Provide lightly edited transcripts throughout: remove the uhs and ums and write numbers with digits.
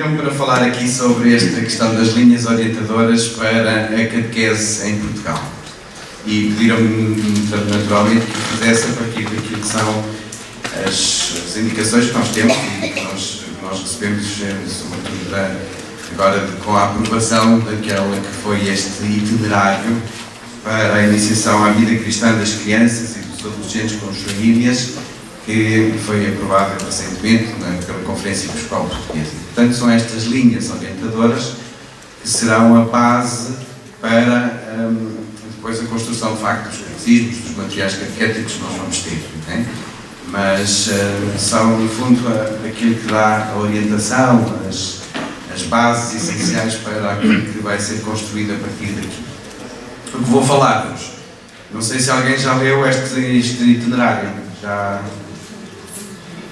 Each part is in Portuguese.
pediram-me para falar aqui sobre esta questão das linhas orientadoras para a catequese em Portugal. E pediram-me, naturalmente, que fizesse a partir daquilo que são as indicações que nós temos e que nós recebemos, sobretudo agora com a aprovação daquela que foi este itinerário para a iniciação à vida cristã das crianças e dos adolescentes com as famílias, que foi aprovada recentemente pela Conferência Episcopal Portuguesa. Portanto, são estas linhas orientadoras que serão a base para depois a construção, de facto, dos catecismos, dos materiais catequéticos que nós vamos ter. Né? Mas são, no fundo, aquilo que dá a orientação, as bases essenciais para aquilo que vai ser construído a partir daqui. O que vou falar-vos, não sei se alguém já leu este itinerário,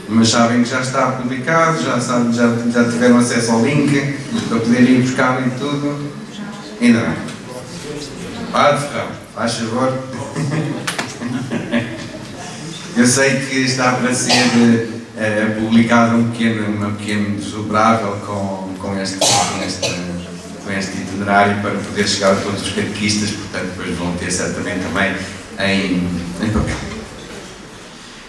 mas sabem que já está publicado, já tiveram acesso ao link para poderem ir buscar e tudo. Ainda não. Padre Ferrão, faz favor. Eu sei que está para ser publicado um pequeno desdobrável com este itinerário para poder chegar a todos os catequistas, portanto depois vão ter certamente também em papel.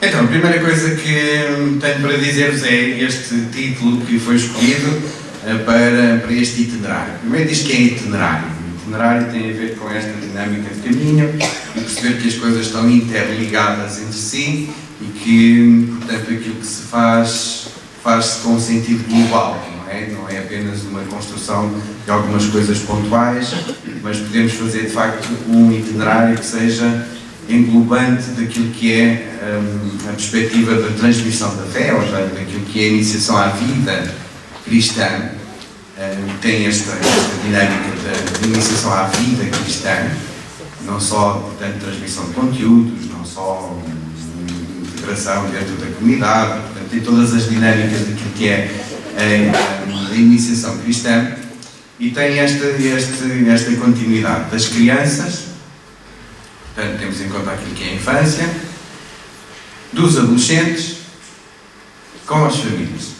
Então, a primeira coisa que tenho para dizer-vos é este título que foi escolhido para este itinerário. Primeiro diz que é itinerário. O itinerário tem a ver com esta dinâmica de caminho e perceber que as coisas estão interligadas entre si e que, portanto, aquilo que se faz-se com um sentido global. Não é apenas uma construção de algumas coisas pontuais, mas podemos fazer, de facto, um itinerário que seja englobante daquilo que é a perspectiva da transmissão da fé, ou seja, daquilo que é a iniciação à vida cristã. Tem esta dinâmica de iniciação à vida cristã, não só, portanto, transmissão de conteúdos, não só integração dentro da comunidade, portanto, tem todas as dinâmicas daquilo que é a iniciação cristã, e tem esta continuidade das crianças, portanto temos em conta aquilo que é a infância, dos adolescentes, com as famílias.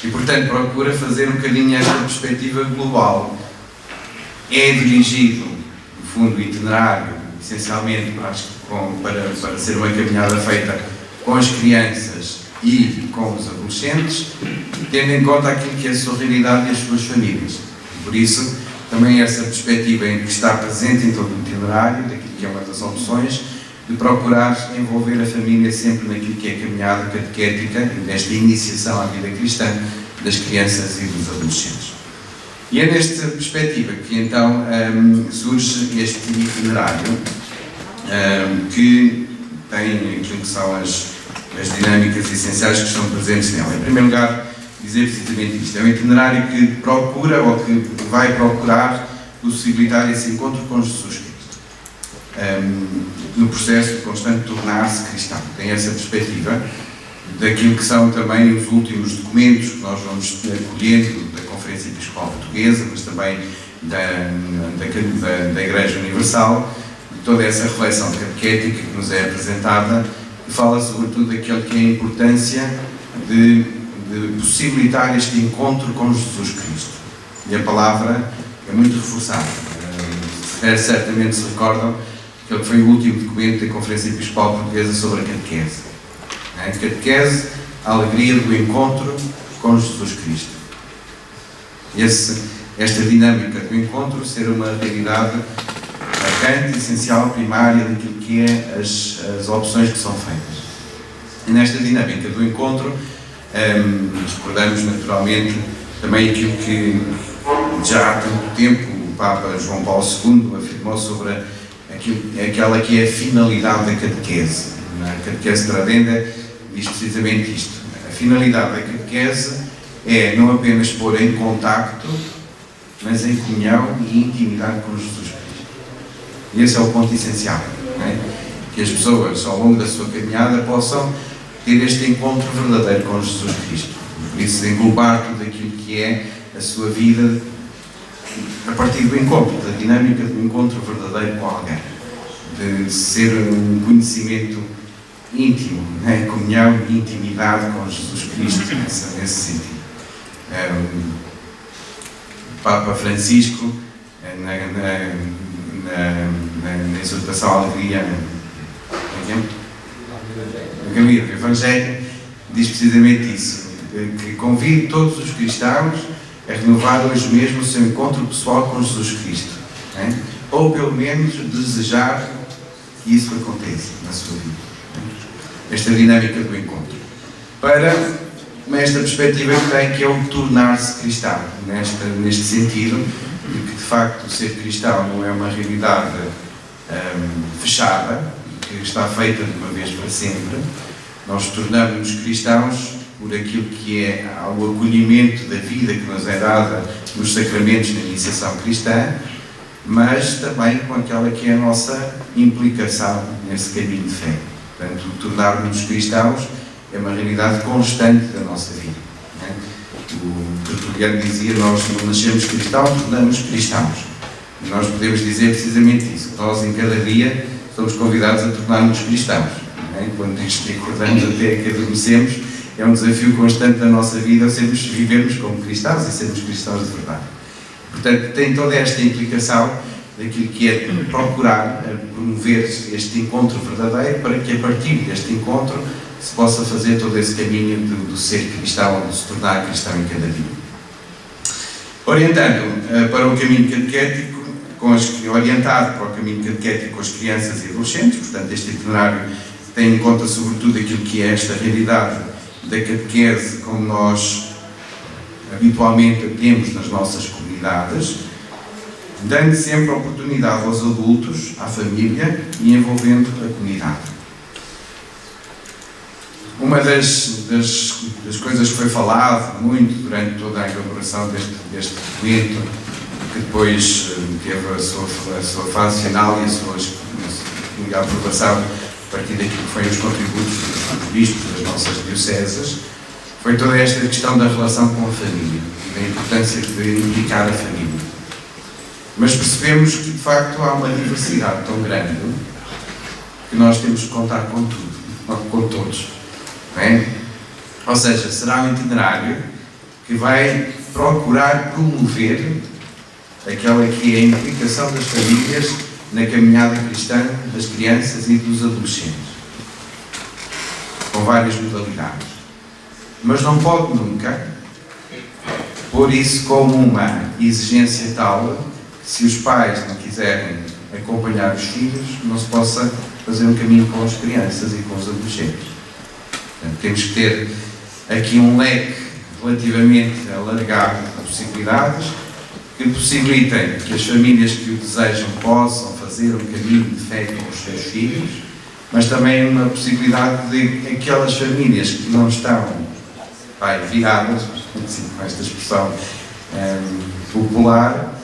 E portanto procura fazer um bocadinho esta perspectiva global. É dirigido, no fundo, o itinerário, essencialmente para ser uma caminhada feita com as crianças e com os adolescentes, tendo em conta aquilo que é a sua realidade e as suas famílias. Por isso, também essa perspectiva em que está presente em todo o itinerário, daquilo que é uma das opções, de procurar envolver a família sempre naquilo que é a caminhada catequética, nesta iniciação à vida cristã das crianças e dos adolescentes. E é nesta perspectiva que então surge este itinerário que tem aquilo que são as dinâmicas essenciais que estão presentes nela. Em primeiro lugar, dizer precisamente isto. É um itinerário que procura, ou que vai procurar, possibilitar esse encontro com Jesus Cristo. No processo de constante tornar-se cristão. Tem essa perspectiva daquilo que são também os últimos documentos que nós vamos colhendo da Conferência Episcopal Portuguesa, mas também da Igreja Universal, de toda essa reflexão catequética que nos é apresentada, que fala sobretudo daquilo que é a importância de possibilitar este encontro com Jesus Cristo. E a palavra é muito reforçada. Certamente se recordam que ele foi o último documento da Conferência Episcopal Portuguesa sobre a catequese. A catequese, a alegria do encontro com Jesus Cristo. Esta dinâmica do encontro ser uma realidade marcante, essencial, primária daquilo que é as opções que são feitas. E nesta dinâmica do encontro, recordamos naturalmente também aquilo que já há tanto tempo o Papa João Paulo II afirmou sobre aquela que é a finalidade da catequese. A catequese Tradenda diz precisamente isto. A finalidade da catequese é não apenas pôr em contacto, mas em comunhão e intimidade com Jesus Cristo. E esse é o ponto essencial. Não é? Que as pessoas, ao longo da sua caminhada, possam ter este encontro verdadeiro com Jesus Cristo. Por isso, englobar tudo aquilo que é a sua vida a partir do encontro, da dinâmica do encontro verdadeiro com alguém. De ser um conhecimento íntimo, né? Comunhão e intimidade com Jesus Cristo, nesse sentido. Papa Francisco, na exortação à alegria, no caminho do Evangelho, diz precisamente isso, que convide todos os cristãos a renovar hoje mesmo o seu encontro pessoal com Jesus Cristo, ou pelo menos desejar que isso aconteça na sua vida, esta dinâmica do encontro, para esta perspectiva que tem, que é o tornar-se cristão, neste sentido, de que de facto ser cristão não é uma realidade fechada, que está feita de uma vez para sempre. Nós tornamos-nos cristãos por aquilo que é o acolhimento da vida que nos é dada nos sacramentos da iniciação cristã, mas também com aquela que é a nossa implicação nesse caminho de fé. Portanto, tornar-nos cristãos é uma realidade constante da nossa vida. O Tertuliano dizia: nós não nascemos cristãos, tornamos cristãos. E nós podemos dizer precisamente isso. Nós, em cada dia, somos convidados a tornar-nos cristãos. Quando acordamos até que adormecemos, é um desafio constante da nossa vida vivermos como cristãos e sermos cristãos de verdade. Portanto, tem toda esta implicação daquilo que é procurar promover este encontro verdadeiro, para que a partir deste encontro se possa fazer todo esse caminho do ser cristão, de se tornar cristão em cada dia. Orientando para o caminho catequético, orientado para o caminho catequético com as crianças e adolescentes, portanto este itinerário tem em conta sobretudo aquilo que é esta realidade da catequese como nós habitualmente a temos nas nossas comunidades, dando sempre a oportunidade aos adultos, à família e envolvendo a comunidade. Uma das coisas que foi falado muito durante toda a elaboração deste documento, que depois teve a sua fase final e a aprovação a partir daquilo que foi os contributos dos bispos das nossas dioceses, foi toda esta questão da relação com a família e da importância de implicar a família. Mas percebemos que, de facto, há uma diversidade tão grande que nós temos que contar com tudo, com todos. Não é? Ou seja, será um itinerário que vai procurar promover aquela que é a implicação das famílias na caminhada cristã das crianças e dos adolescentes, com várias modalidades. Mas não pode nunca pôr isso como uma exigência tal que, se os pais não quiserem acompanhar os filhos, não se possa fazer um caminho com as crianças e com os adolescentes. Portanto, temos que ter aqui um leque relativamente alargado de possibilidades que possibilitem que as famílias que o desejam possam fazer um caminho de fé com os seus filhos, mas também uma possibilidade de aquelas famílias que não estão viradas, assim, com esta expressão popular,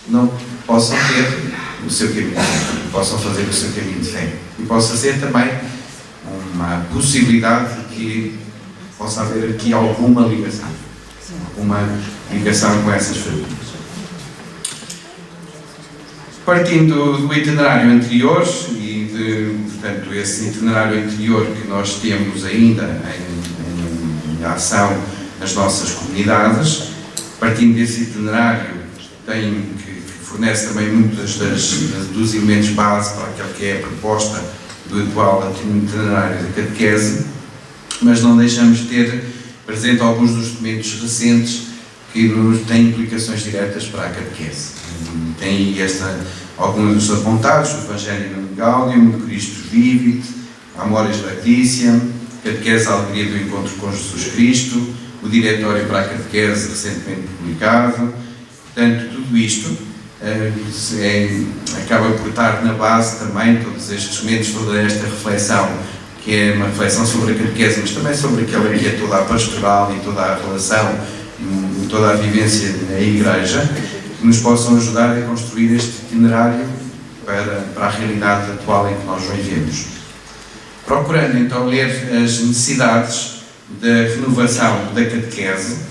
não possam ter o seu caminho de fé, possam fazer o seu caminho de fé. E possa ser também uma possibilidade de que possa haver aqui alguma ligação com essas famílias. Partindo do itinerário anterior portanto, esse itinerário anterior que nós temos ainda em ação nas nossas comunidades, partindo desse itinerário que fornece também muitos dos elementos base para aquilo que é a proposta do atual itinerário da catequese, mas não deixamos de ter presente alguns dos documentos recentes que nos têm implicações diretas para a catequese. Tem alguns dos apontados: o Evangelho Gaudium, Christus Vivit, Amoris Laetitia, Catequese à Alegria do Encontro com Jesus Cristo, o Diretório para a Catequese, recentemente publicado. Portanto, tudo isto acaba por estar na base também, todos estes documentos, toda esta reflexão, que é uma reflexão sobre a catequese, mas também sobre aquela que é toda a pastoral e toda a relação, toda a vivência na Igreja, que nos possam ajudar a construir este itinerário para a realidade atual em que nós vivemos. Procurando então ler as necessidades da renovação da catequese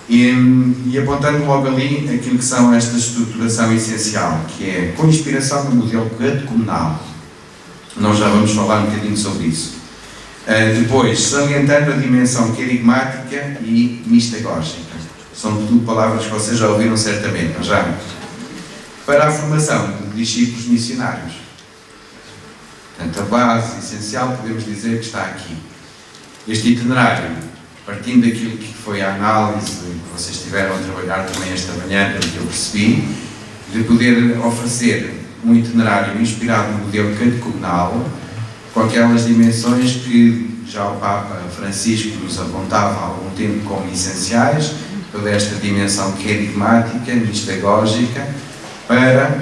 e apontando logo ali aquilo que são esta estruturação essencial, que é com inspiração no modelo catecumenal. Nós já vamos falar um bocadinho sobre isso. Depois, salientando a dimensão querigmática e mistagógica. São tudo palavras que vocês já ouviram certamente, mas já. Para a formação de discípulos missionários. Portanto, a base essencial, podemos dizer que está aqui. Este itinerário, partindo daquilo que foi a análise que vocês tiveram a trabalhar também esta manhã, pelo que eu percebi, de poder oferecer um itinerário inspirado no modelo catecumenal, com aquelas dimensões que já o Papa Francisco nos apontava há algum tempo como essenciais, toda esta dimensão querigmática, mistagógica, para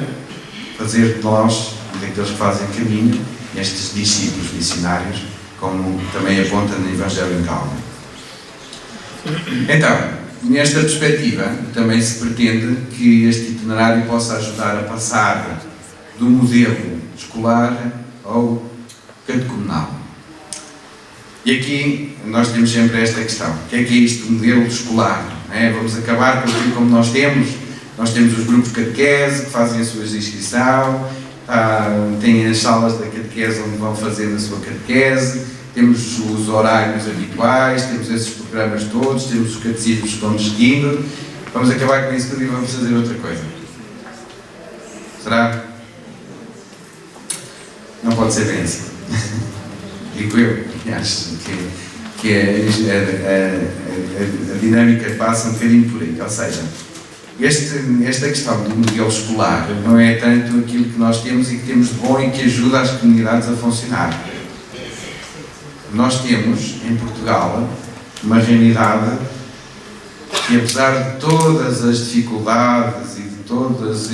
fazer de nós, daqueles que fazem caminho, estes discípulos missionários, como também aponta no Evangelho em Calma. Então, nesta perspectiva, também se pretende que este itinerário possa ajudar a passar do modelo escolar ao catecumenal. E aqui nós temos sempre esta questão: o que é isto do modelo escolar? Vamos acabar com aquilo como nós temos? Nós temos os grupos de catequese que fazem a sua inscrição, têm as salas da catequese onde vão fazer a sua catequese, temos os horários habituais, temos esses programas todos, temos os catecismos que vamos seguindo. Vamos acabar com isso tudo e vamos fazer outra coisa. Será? Não pode ser bem assim. Digo eu, acho que a dinâmica passa um bocadinho por aí. Ou seja, esta questão do modelo escolar não é tanto aquilo que nós temos e que temos de bom e que ajuda as comunidades a funcionar. Nós temos, em Portugal, uma realidade que, apesar de todas as dificuldades e de todas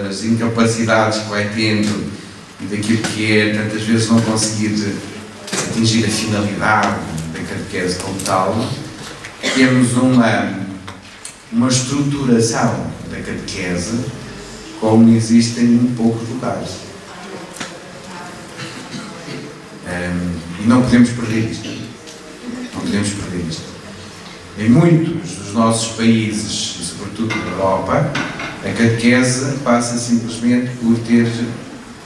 as incapacidades que vai tendo e daquilo que é, tantas vezes, não conseguir atingir a finalidade da catequese como tal, temos uma estruturação da catequese como existe em poucos lugares. E não podemos perder isto. Não podemos perder isto. Em muitos dos nossos países, e sobretudo na Europa, a catequese passa simplesmente por ter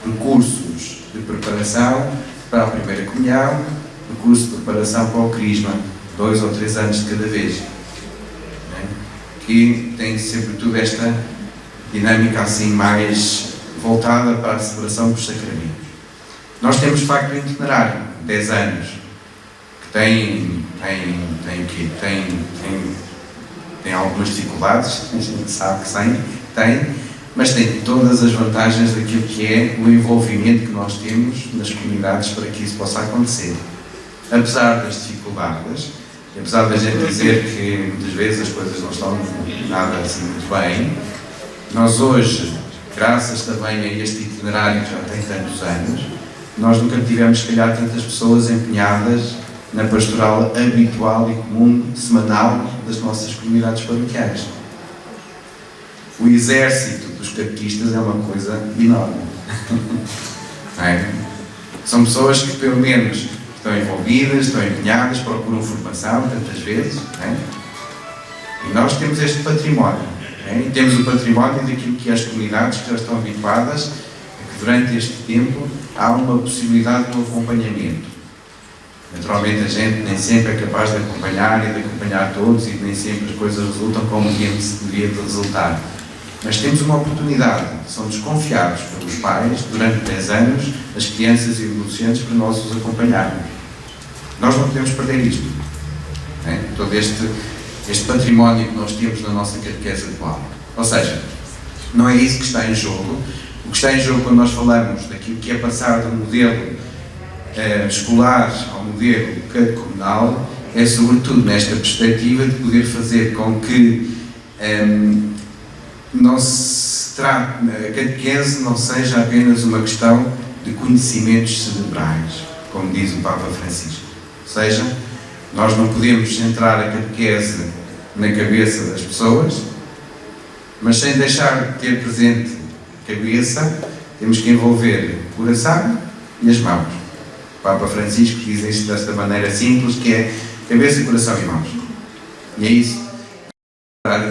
recursos de preparação para a primeira comunhão, recurso de preparação para o crisma, 2 ou 3 anos de cada vez. Que tem sobretudo esta dinâmica assim mais voltada para a celebração dos sacramentos. Nós temos de facto um itinerário, 10 anos, que tem algumas dificuldades, a gente sabe que tem, mas tem todas as vantagens daquilo que é o envolvimento que nós temos nas comunidades para que isso possa acontecer. Apesar das dificuldades, apesar da gente dizer que muitas vezes as coisas não estão nada assim muito bem, nós hoje, graças também a este itinerário que já tem tantos anos, nós nunca tivemos, se calhar, tantas pessoas empenhadas na pastoral habitual e comum, semanal, das nossas comunidades paroquiais. O exército dos catequistas é uma coisa enorme. Não é? São pessoas que, pelo menos, estão envolvidas, estão empenhadas, procuram formação, tantas vezes. Não é? E nós temos este património. Não é? E temos o património daquilo que as comunidades que já estão habituadas, que durante este tempo há uma possibilidade de um acompanhamento. Naturalmente a gente nem sempre é capaz de acompanhar e de acompanhar todos e nem sempre as coisas resultam como deveria de resultar. Mas temos uma oportunidade, somos confiados pelos pais durante 10 anos, as crianças e adolescentes, para nós os acompanharmos. Nós não podemos perder isto. É? Todo este património que nós temos na nossa catequese atual. Ou seja, não é isso que está em jogo. O que está em jogo quando nós falamos daquilo que é passar do modelo escolar ao modelo catecumenal é sobretudo nesta perspectiva de poder fazer com que não se trate, a catequese não seja apenas uma questão de conhecimentos cerebrais, como diz o Papa Francisco. Ou seja, nós não podemos centrar a catequese na cabeça das pessoas, mas sem deixar de ter presente a cabeça, temos que envolver o coração e as mãos. O Papa Francisco diz isto desta maneira simples, que é cabeça, coração e mãos. E é isso.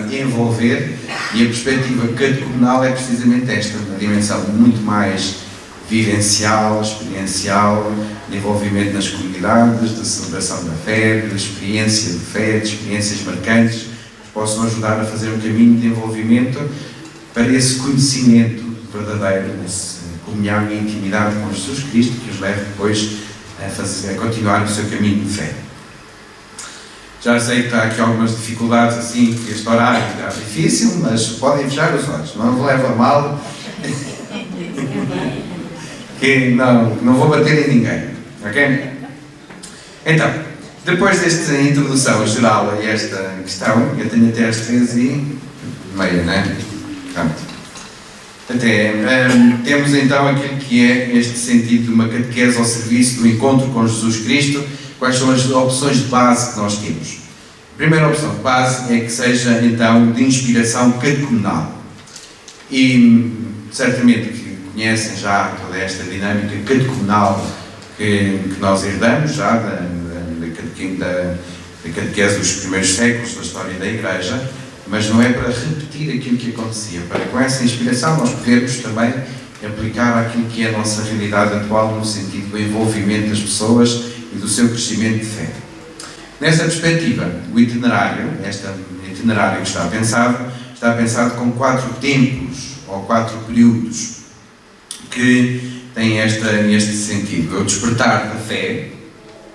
Envolver, e a perspectiva catecumenal é precisamente esta, uma dimensão muito mais vivencial, experiencial, de envolvimento nas comunidades, de celebração da fé, de experiência de fé, de experiências marcantes, que possam ajudar a fazer um caminho de envolvimento para esse conhecimento verdadeiro, essa comunhão e intimidade com Jesus Cristo, que os leve depois a continuar o seu caminho de fé. Já sei que está aqui algumas dificuldades, assim, que este horário está difícil, mas podem fechar os olhos, não vos leva a mal, que não vou bater em ninguém, ok? Então, depois desta introdução geral a esta questão, eu tenho até às 13h30, não é? Pronto. Temos então aquilo que é este sentido de uma catequese ao serviço do encontro com Jesus Cristo. Quais são as opções de base que nós temos? A primeira opção de base é que seja então de inspiração catecumenal. E certamente que conhecem já toda esta dinâmica catecumenal que nós herdamos já da catequese dos primeiros séculos da história da Igreja, mas não é para repetir aquilo que acontecia, para com essa inspiração nós podermos também aplicar aquilo que é a nossa realidade atual no sentido do envolvimento das pessoas e do seu crescimento de fé. Nessa perspectiva, o itinerário, este itinerário que está pensado com 4 tempos ou 4 períodos que têm este sentido. O despertar da fé,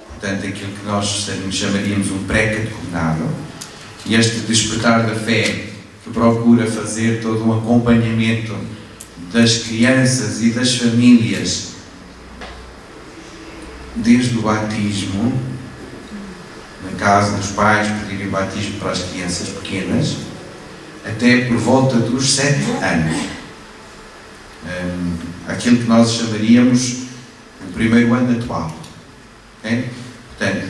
portanto aquilo que nós chamaríamos um pré-catecumenado, e este despertar da fé que procura fazer todo um acompanhamento das crianças e das famílias desde o batismo, na casa dos pais pedirem batismo para as crianças pequenas, até por volta dos 7 anos. Aquilo que nós chamaríamos o primeiro ano atual. Okay? Portanto,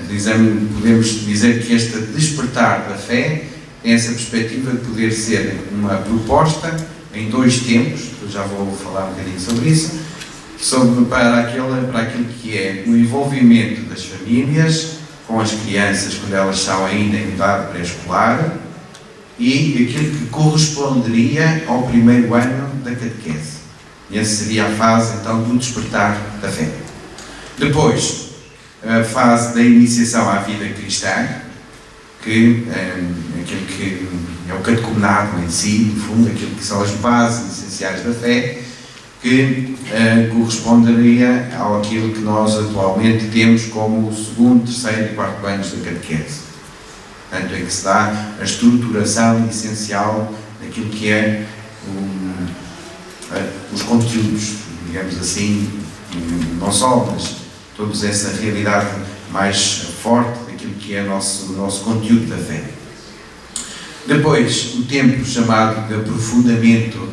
podemos dizer que este despertar da fé tem essa perspectiva de poder ser uma proposta em 2 tempos, eu já vou falar um bocadinho sobre isso, para aquilo que é o envolvimento das famílias com as crianças quando elas são ainda em idade pré-escolar e aquilo que corresponderia ao primeiro ano da catequese. E essa seria a fase, então, do despertar da fé. Depois, a fase da iniciação à vida cristã, que é aquilo que é o catecumenado em si, no fundo, aquilo que são as bases essenciais da fé, que corresponderia àquilo que nós atualmente temos como o 2º, 3º e 4º anos da catequese. Portanto, é que se dá a estruturação essencial daquilo que é os conteúdos, digamos assim, não só, mas toda essa realidade mais forte daquilo que é o nosso conteúdo da fé. Depois, o tempo chamado de aprofundamento,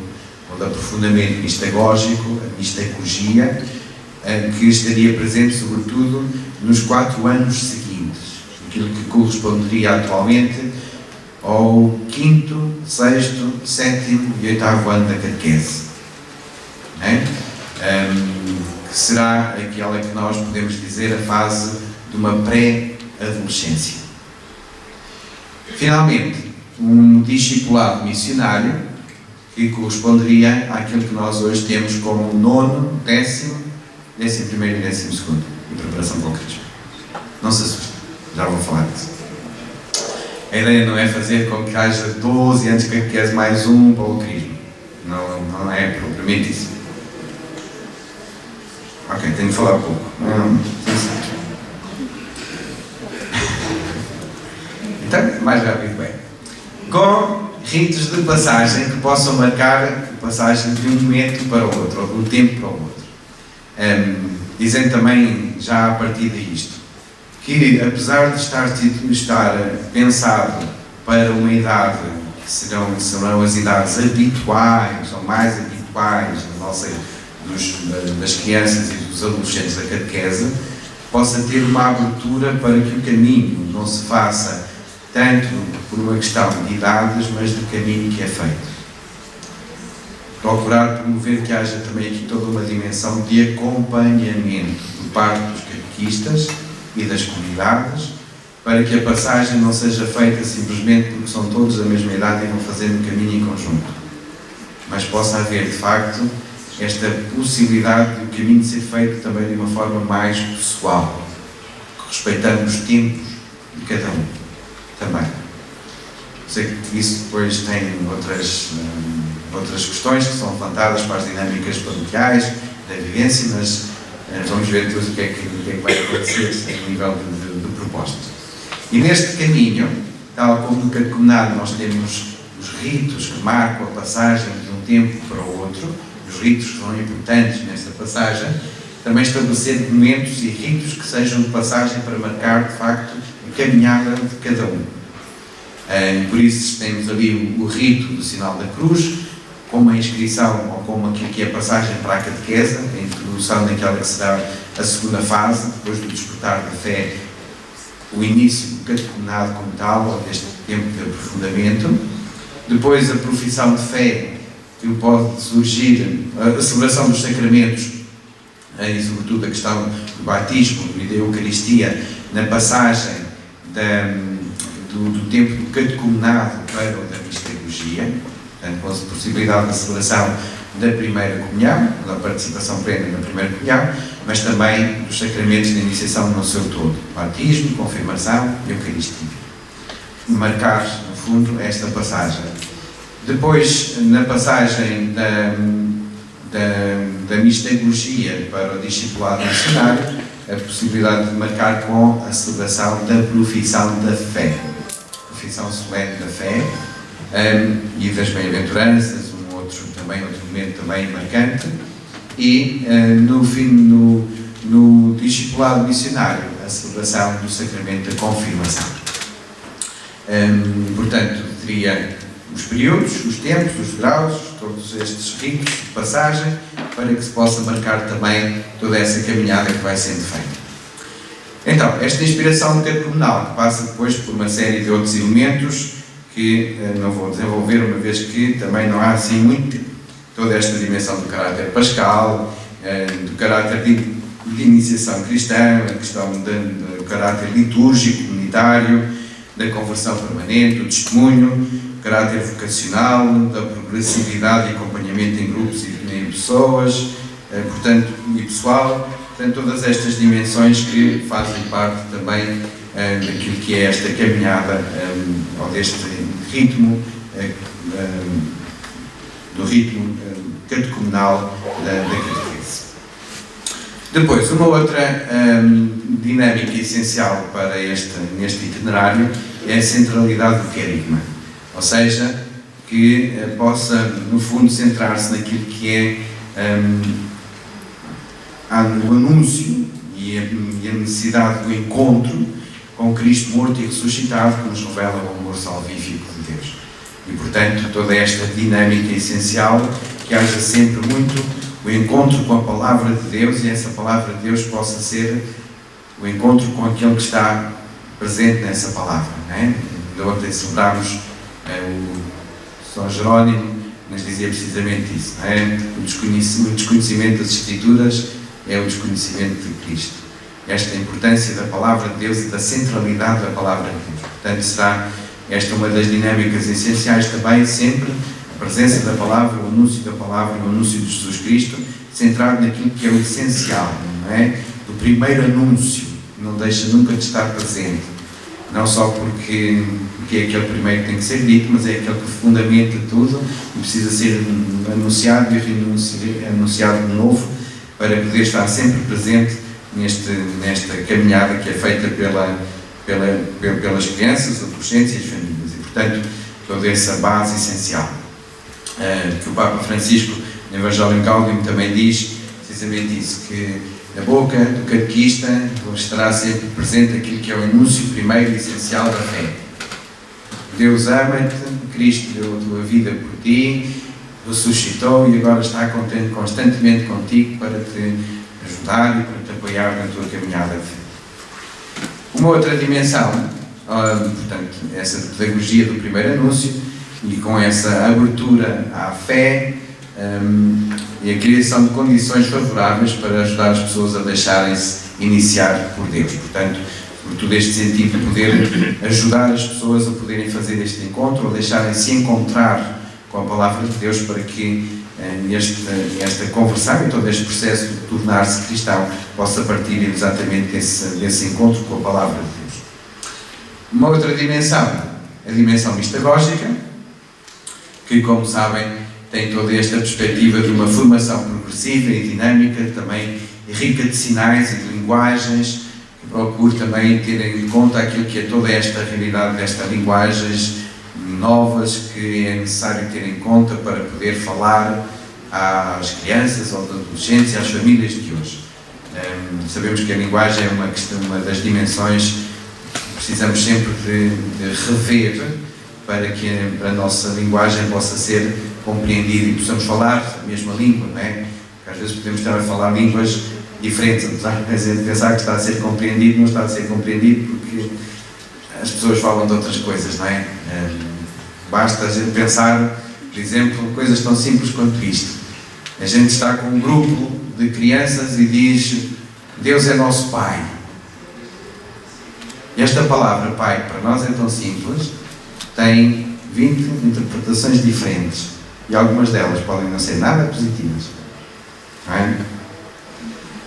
ou de aprofundamento mistagógico, a mistagogia, que estaria presente sobretudo nos 4 anos seguintes, aquilo que corresponderia atualmente ao 5º, 6º, 7º e 8º ano da catequese. Que será aquela que nós podemos dizer a fase de uma pré-adolescência. Finalmente, um discipulado missionário que corresponderia àquilo que nós hoje temos como 9º, 10º, 11º e 12º, em preparação para o Crisma. Não se assustem, já vou falar disso. A ideia não é fazer com que haja 12 anos de catequese mais um para o Crisma. Não é propriamente isso. Ok, tenho que falar um pouco. Então, mais rápido bem. Com ritos de passagem que possam marcar a passagem de um momento para o outro, ou de um tempo para o outro. Dizendo também, já a partir disto, que apesar de estar pensado para uma idade que serão as idades habituais, ou mais habituais, das crianças e dos adolescentes da catequese, possa ter uma abertura para que o caminho não se faça tanto por uma questão de idades, mas do caminho que é feito. Procurar promover que haja também aqui toda uma dimensão de acompanhamento por parte dos catequistas e das comunidades, para que a passagem não seja feita simplesmente porque são todos da mesma idade e vão fazer o caminho em conjunto, mas possa haver, de facto, esta possibilidade de o caminho ser feito também de uma forma mais pessoal, respeitando os tempos de cada um também. Sei que isso depois tem outras questões que são levantadas para as dinâmicas paroquiais, da vivência, mas vamos ver depois o que é que vai acontecer a nível de propostas. E neste caminho, tal como no catecumenado nós temos os ritos que marcam a passagem de um tempo para o outro, os ritos que são importantes nesta passagem, também estabelecer momentos e ritos que sejam de passagem para marcar, de facto, a caminhada de cada um. Por isso temos ali o rito do sinal da cruz, como a inscrição ou como aquilo que é a passagem para a catequese, a introdução naquela que será a segunda fase, depois do despertar da fé, o início do catecumenado como tal, ou deste tempo de aprofundamento. Depois a profissão de fé, que pode surgir, a celebração dos sacramentos, e sobretudo a questão do batismo e da Eucaristia, na passagem do tempo do catecumenado para o da misterologia, portanto, com a possibilidade da celebração da primeira comunhão, da participação plena na primeira comunhão, mas também dos sacramentos de iniciação no seu todo, batismo, confirmação e Eucaristia. Marcar, no fundo, esta passagem. Depois, na passagem da misterologia para o discipulado missionário, a possibilidade de marcar com a celebração da profissão da fé, profissão solene da fé, e das bem-aventuranças, outro momento também marcante, e no discipulado missionário, a celebração do sacramento da confirmação. Portanto, teria os períodos, os tempos, os graus, todos estes ritos de passagem, para que se possa marcar também toda essa caminhada que vai sendo feita. Então, esta inspiração catecumenal, que passa depois por uma série de outros elementos, que não vou desenvolver, uma vez que também não há assim muito toda esta dimensão do caráter pascal, do caráter de iniciação cristã, a questão do caráter litúrgico, comunitário, da conversão permanente, do testemunho, o caráter vocacional, da progressividade e acompanhamento em grupos e em pessoas, portanto, e pessoal, portanto, todas estas dimensões que fazem parte também daquilo que é esta caminhada, ou deste ritmo, do ritmo catecumenal da catequese. Depois, uma outra dinâmica essencial para neste itinerário é a centralidade do querigma, ou seja, que possa, no fundo, centrar-se naquilo que é o anúncio e a necessidade do encontro com Cristo morto e ressuscitado, que nos revela o amor salvífico de Deus. E, portanto, toda esta dinâmica essencial, que haja sempre muito o encontro com a Palavra de Deus, e essa Palavra de Deus possa ser o encontro com aquele que está presente nessa Palavra. Não é? De ontem celebramos o São Jerónimo, mas dizia precisamente isso. Não é? O desconhecimento das Escrituras é o desconhecimento de Cristo. Esta importância da Palavra de Deus e da centralidade da Palavra de Deus. Portanto, será esta uma das dinâmicas essenciais também, sempre a presença da Palavra, o anúncio da Palavra, o anúncio de Jesus Cristo, centrado naquilo que é o essencial, não é? Do primeiro anúncio, que não deixa nunca de estar presente. Não só porque é aquele primeiro que tem que ser dito, mas é aquele que fundamenta tudo e precisa ser anunciado e anunciado de novo, para poder estar sempre presente nesta caminhada que é feita pelas crianças, adolescentes e as famílias. E, portanto, toda essa base essencial. Que o Papa Francisco, no Evangelho Gaudium, também diz precisamente isso, que na boca do catequista estará sempre presente aquilo que é o anúncio primeiro e essencial da fé. Deus ama-te, Cristo deu a tua vida por ti, ressuscitou e agora está constantemente contigo para te ajudar e para te apoiar na tua caminhada de fé. Uma outra dimensão, portanto, essa pedagogia do primeiro anúncio, e com essa abertura à fé e a criação de condições favoráveis para ajudar as pessoas a deixarem-se iniciar por Deus. Portanto, por todo este sentido de poder ajudar as pessoas a poderem fazer este encontro, ou deixarem-se encontrar com a Palavra de Deus, para que esta conversão e todo este processo de tornar-se cristão possa partir exatamente desse encontro com a Palavra de Deus. Uma outra dimensão, a dimensão mistagógica, que, como sabem, tem toda esta perspectiva de uma formação progressiva e dinâmica, também rica de sinais e de linguagens, que procure também ter em conta aquilo que é toda esta realidade destas linguagens novas que é necessário ter em conta para poder falar às crianças, aos adolescentes e às famílias de hoje. Sabemos que a linguagem é uma das dimensões que precisamos sempre de rever para que a nossa linguagem possa ser compreendida e possamos falar a mesma língua, não é? Porque às vezes podemos estar a falar línguas diferentes, apesar de pensar que está a ser compreendido, não está a ser compreendido porque as pessoas falam de outras coisas, não é? Basta a gente pensar, por exemplo, coisas tão simples quanto isto. A gente está com um grupo de crianças e diz: Deus é nosso Pai. E esta palavra Pai, para nós é tão simples, tem 20 interpretações diferentes e algumas delas podem não ser nada positivas. Não é?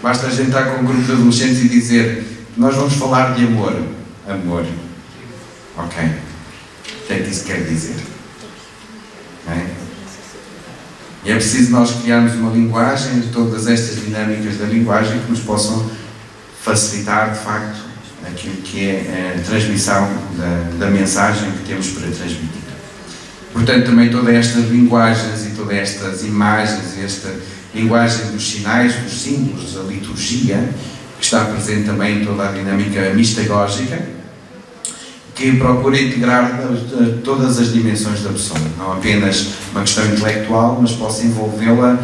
Basta a gente estar com um grupo de adolescentes e dizer: nós vamos falar de amor. Amor. Ok. O que é que isso quer dizer? Não é? E é preciso nós criarmos uma linguagem de todas estas dinâmicas da linguagem que nos possam facilitar, de facto, aquilo que é a transmissão da mensagem que temos para transmitir. Portanto, também todas estas linguagens e todas estas imagens, esta linguagem dos sinais, dos símbolos, a liturgia, que está presente também em toda a dinâmica mistagógica, que procura integrar todas as dimensões da pessoa, não apenas uma questão intelectual, mas possa envolvê-la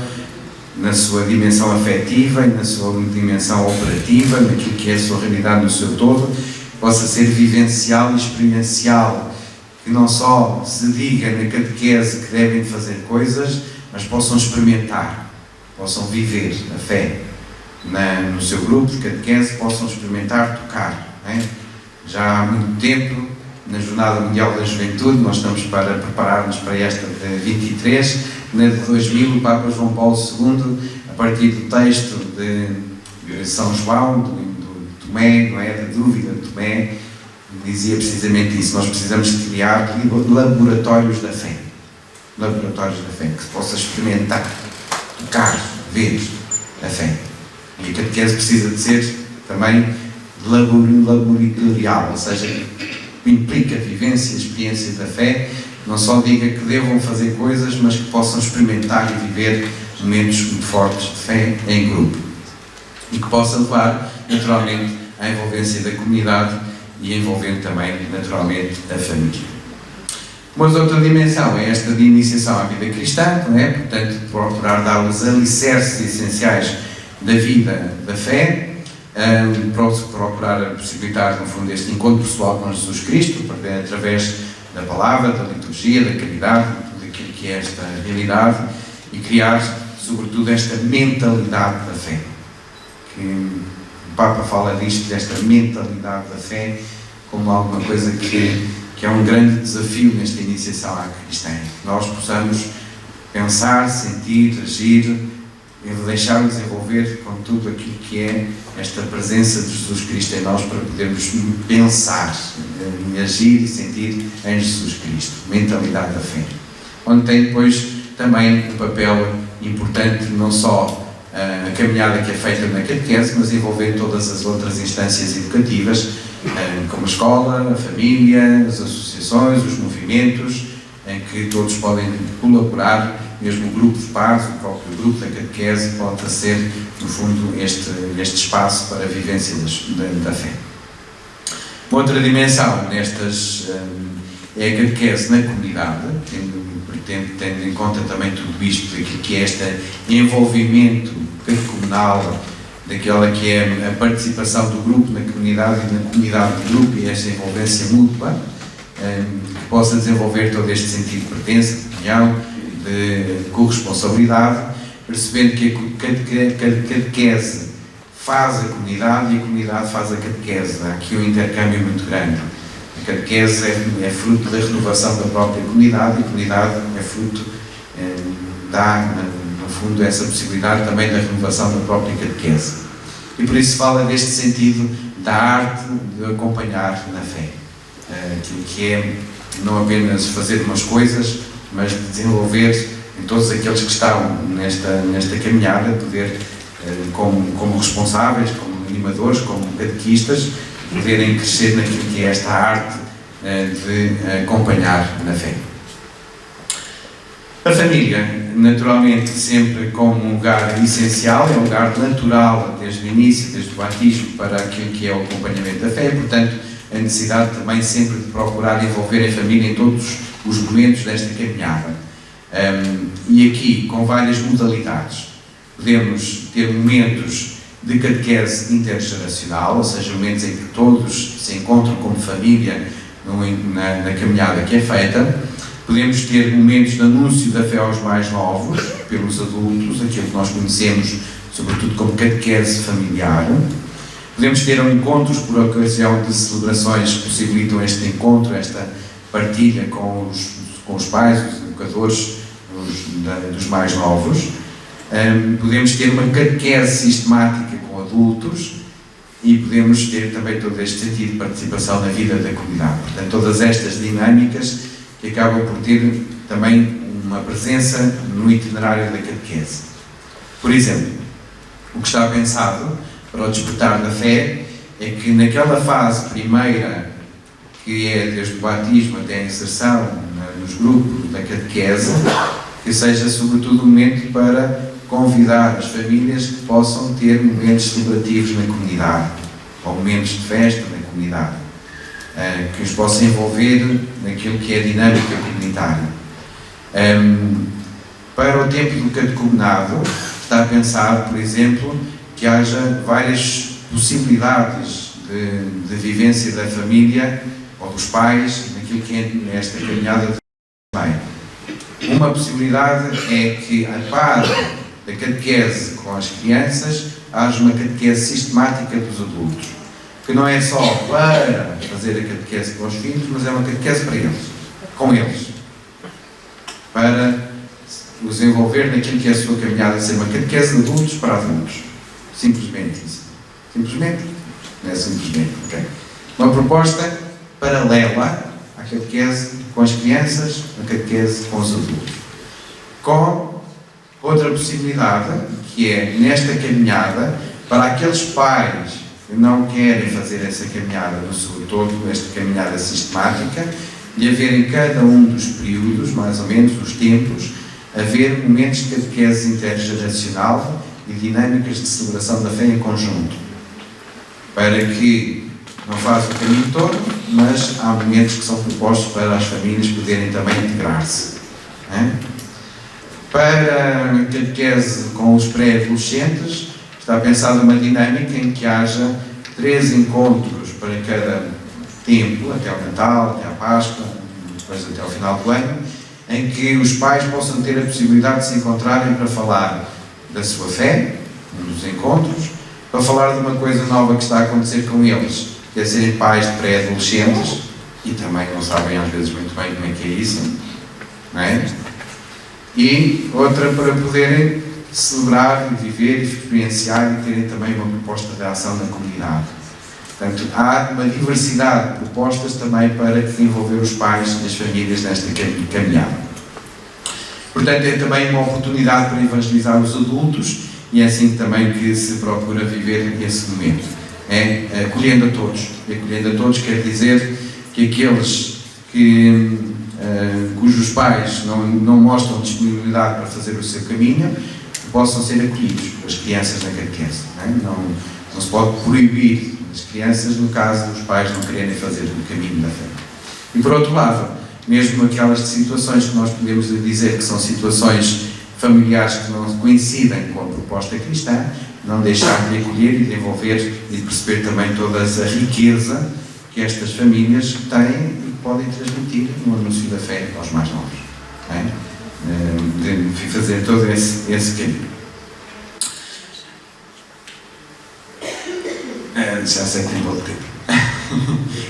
na sua dimensão afetiva e na sua dimensão operativa, naquilo que é a sua realidade no seu todo, possa ser vivencial e experiencial, que não só se diga na catequese que devem fazer coisas, mas possam experimentar, possam viver a fé no seu grupo de catequese, possam experimentar tocar, não é? Já há muito tempo, na Jornada Mundial da Juventude, nós estamos para preparar-nos para esta de 23, na de 2000, o Papa João Paulo II, a partir do texto de São João, do Tomé, não é? Da dúvida de Tomé, dizia precisamente isso: nós precisamos de criar laboratórios da fé. Laboratórios da fé, que se possa experimentar, tocar, ver a fé. E a catequese precisa de ser também laboratorial, ou seja, implica vivência, experiência da fé, não só diga que devam fazer coisas, mas que possam experimentar e viver momentos muito fortes de fé em grupo e que possa levar naturalmente à envolvência da comunidade e envolvendo também naturalmente a família. Uma outra dimensão é esta de iniciação à vida cristã, não é? Portanto, procurar dar os alicerces essenciais da vida da fé, procurar possibilitar, no fundo, este encontro pessoal com Jesus Cristo, através da palavra, da liturgia, da caridade, daquilo que é esta realidade, e criar, sobretudo, esta mentalidade da fé. Que o Papa fala disto, desta mentalidade da fé, como alguma coisa que é um grande desafio nesta iniciação à cristã. Que nós possamos pensar, sentir, agir, deixar-nos envolver com tudo aquilo que é esta presença de Jesus Cristo em nós, para podermos pensar, agir e sentir em Jesus Cristo. Mentalidade da fé. Onde tem depois também um papel importante, não só a caminhada que é feita na catequese, mas envolver todas as outras instâncias educativas, como a escola, a família, as associações, os movimentos, em que todos podem colaborar. Mesmo o grupo de pares, o próprio grupo da catequese, pode ser, no fundo, este espaço para a vivência da fé. Uma outra dimensão nestas é a catequese na comunidade, tendo em conta também tudo isto, aquilo que é este envolvimento catecumenal, daquela que é a participação do grupo na comunidade e na comunidade do grupo, e esta envolvência mútua, que possa desenvolver todo este sentido de pertença, de união, de corresponsabilidade, percebendo que a catequese faz a comunidade e a comunidade faz a catequese. Há aqui um intercâmbio muito grande. A catequese é fruto da renovação da própria comunidade, e a comunidade é fruto dá, no fundo, essa possibilidade também da renovação da própria catequese. E por isso fala deste sentido da arte de acompanhar na fé. Aquilo que é não apenas fazer umas coisas, mas de desenvolver em todos aqueles que estão nesta caminhada, poder, como responsáveis, como animadores, como catequistas, poderem crescer naquilo que é esta arte de acompanhar na fé. A família, naturalmente, sempre como um lugar essencial, é um lugar natural desde o início, desde o batismo, para aquilo que é o acompanhamento da fé, e, portanto, a necessidade também sempre de procurar envolver a família em todos os momentos desta caminhada. E aqui, com várias modalidades, podemos ter momentos de catequese intergeracional, ou seja, momentos em que todos se encontram como família na caminhada que é feita. Podemos ter momentos de anúncio da fé aos mais novos, pelos adultos, aquilo que nós conhecemos, sobretudo como catequese familiar. Podemos ter encontros por ocasião de celebrações que possibilitam este encontro, esta partilha com os pais, os educadores dos mais novos. Podemos ter uma catequese sistemática com adultos e podemos ter também todo este sentido de participação na vida da comunidade. Portanto, todas estas dinâmicas que acabam por ter também uma presença no itinerário da catequese. Por exemplo, o que está pensado para o despertar da fé é que naquela fase primeira, que é desde o batismo até a inserção nos grupos da catequese, que seja sobretudo um momento para convidar as famílias que possam ter momentos celebrativos na comunidade, ou momentos de festa na comunidade, que os possam envolver naquilo que é a dinâmica comunitária. Para o tempo do catecumenado, está pensado, por exemplo, que haja várias possibilidades de vivência da família ou dos pais naquilo que é esta caminhada também. Uma possibilidade é que, a par da catequese com as crianças, haja uma catequese sistemática dos adultos, que não é só para fazer a catequese com os filhos, mas é uma catequese para eles, com eles, para os envolver naquilo que é a sua caminhada, ser uma catequese de adultos para adultos. Simplesmente isso. Simplesmente? Não é simplesmente, ok? Uma proposta paralela à catequese com as crianças, a catequese com os adultos. Com outra possibilidade, que é nesta caminhada, para aqueles pais que não querem fazer essa caminhada no seu todo, esta caminhada sistemática, de haver em cada um dos períodos, mais ou menos, dos tempos, haver momentos de catequese intergeracional e dinâmicas de celebração da fé em conjunto, para que não faça o caminho todo, mas há momentos que são propostos para as famílias poderem também integrar-se. Para a catequese com os pré-adolescentes, está pensada uma dinâmica em que haja 3 encontros para cada tempo, até ao Natal, até à Páscoa, depois até ao final do ano, em que os pais possam ter a possibilidade de se encontrarem para falar da sua fé, nos encontros, para falar de uma coisa nova que está a acontecer com eles, que é serem pais de pré-adolescentes, e também não sabem às vezes muito bem como é que é isso, não é? E outra para poderem celebrar, viver, experienciar e terem também uma proposta de ação na comunidade. Portanto, há uma diversidade de propostas também para desenvolver os pais e as famílias nesta caminhada. Portanto, é também uma oportunidade para evangelizar os adultos e é assim também que se procura viver esse momento. Acolhendo a todos. E acolhendo a todos quer dizer que aqueles cujos pais não mostram disponibilidade para fazer o seu caminho, possam ser acolhidos pelas crianças na catequese. Não se pode proibir as crianças no caso dos pais não quererem fazer o caminho da fé. E por outro lado, mesmo aquelas situações que nós podemos dizer que são situações familiares que não coincidem com a proposta cristã, não deixar de acolher e de envolver e de perceber também toda essa riqueza que estas famílias têm e que podem transmitir no anúncio da fé aos mais novos. De fazer todo esse caminho. Já sei que tem pouco tempo.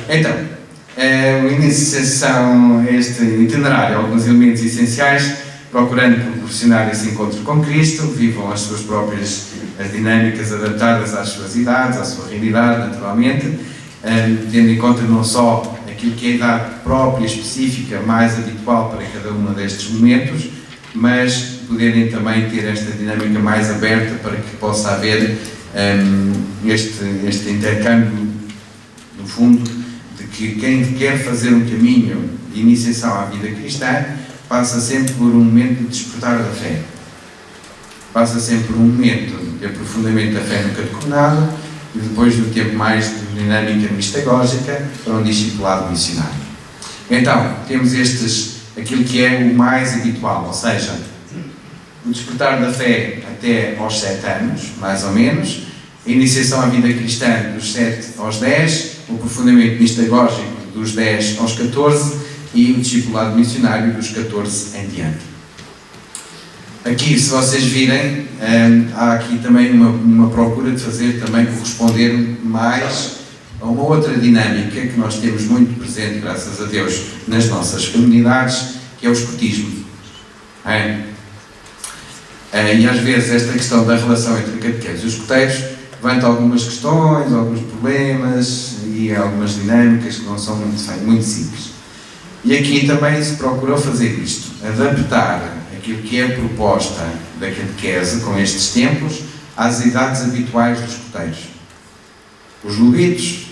Então, a iniciação a este itinerário, alguns elementos essenciais procurando proporcionar esse encontro com Cristo, vivam as suas próprias as dinâmicas adaptadas às suas idades, à sua realidade, naturalmente, tendo em conta não só aquilo que é a idade própria, específica, mais habitual para cada um destes momentos, mas poderem também ter esta dinâmica mais aberta para que possa haver este intercâmbio, no fundo, de que quem quer fazer um caminho de iniciação à vida cristã passa sempre por um momento de despertar da fé. Passa sempre por um momento de aprofundamento da fé no catecumenado e depois do tempo mais de dinâmica mistagógica para um discipulado missionário. Então, temos aquilo que é o mais habitual, ou seja, o despertar da fé até aos 7 anos, mais ou menos, a iniciação à vida cristã dos 7 aos 10, o aprofundamento mistagógico dos 10 aos 14 e o discipulado missionário dos 14 em diante. Aqui, se vocês virem, há aqui também uma procura de fazer também corresponder mais a uma outra dinâmica que nós temos muito presente, graças a Deus, nas nossas comunidades, que é o escotismo. E às vezes esta questão da relação entre catequeses e os escoteiros levanta algumas questões, alguns problemas e algumas dinâmicas que não são muito simples. E aqui também se procurou fazer isto, adaptar aquilo que é a proposta da catequese com estes tempos às idades habituais dos escoteiros. Os lobitos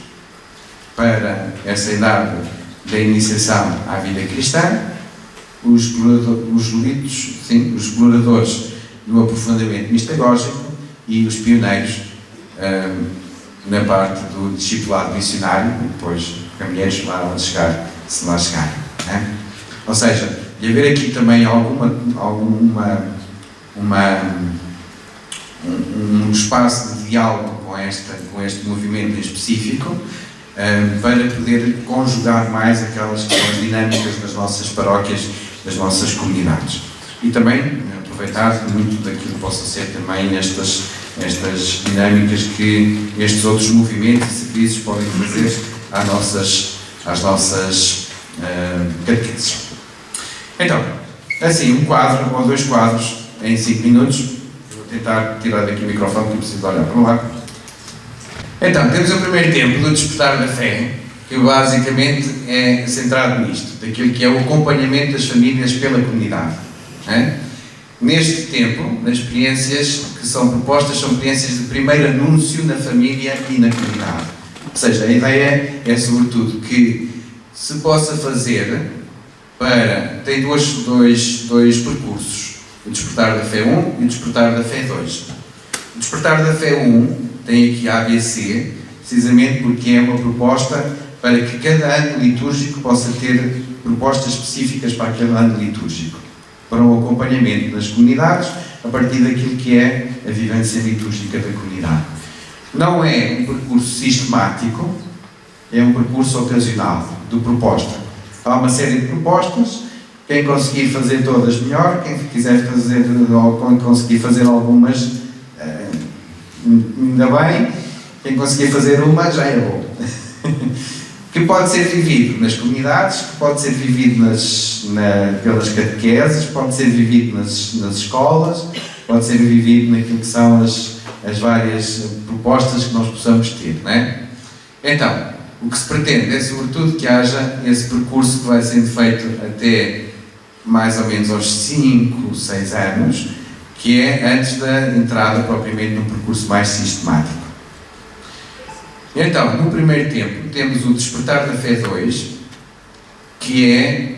para essa idade da iniciação à vida cristã, os exploradores do aprofundamento mistagógico e os pioneiros na parte do discipulado missionário, e depois caminheiros lá onde chegar, se lá chegarem. Ou seja, de haver aqui também um espaço de diálogo com este movimento em específico, para poder conjugar mais aquelas que são as dinâmicas das nossas paróquias, das nossas comunidades. E também aproveitar muito daquilo que possam ser também estas dinâmicas que estes outros movimentos e serviços podem trazer às nossas catequeses. Então, assim, um quadro ou 2 quadros em 5 minutos. Vou tentar tirar daqui o microfone, que preciso olhar para lá. Então, temos o primeiro tempo do despertar da fé, que basicamente é centrado nisto, daquilo que é o acompanhamento das famílias pela comunidade. Neste tempo, as experiências que são propostas são experiências de primeiro anúncio na família e na comunidade. Ou seja, a ideia é sobretudo que se possa fazer tem dois percursos, o despertar da fé 1 e o despertar da fé 2. O despertar da fé 1 tem aqui a ABC, precisamente porque é uma proposta para que cada ano litúrgico possa ter propostas específicas para aquele ano litúrgico, para um acompanhamento das comunidades a partir daquilo que é a vivência litúrgica da comunidade. Não é um percurso sistemático, é um percurso ocasional, de proposta. Há uma série de propostas, quem conseguir fazer todas melhor, quem quiser fazer ou conseguir fazer algumas, ainda bem, quem conseguir fazer uma já é bom. Que pode ser vivido nas comunidades, que pode ser vivido pelas catequeses, pode ser vivido nas escolas, pode ser vivido naquilo que são as várias propostas que nós possamos ter, não é? Então, o que se pretende é, sobretudo, que haja esse percurso que vai sendo feito até mais ou menos aos 5, 6 anos, que é antes da entrada propriamente num percurso mais sistemático. Então, no primeiro tempo, temos o despertar da fé 2, que é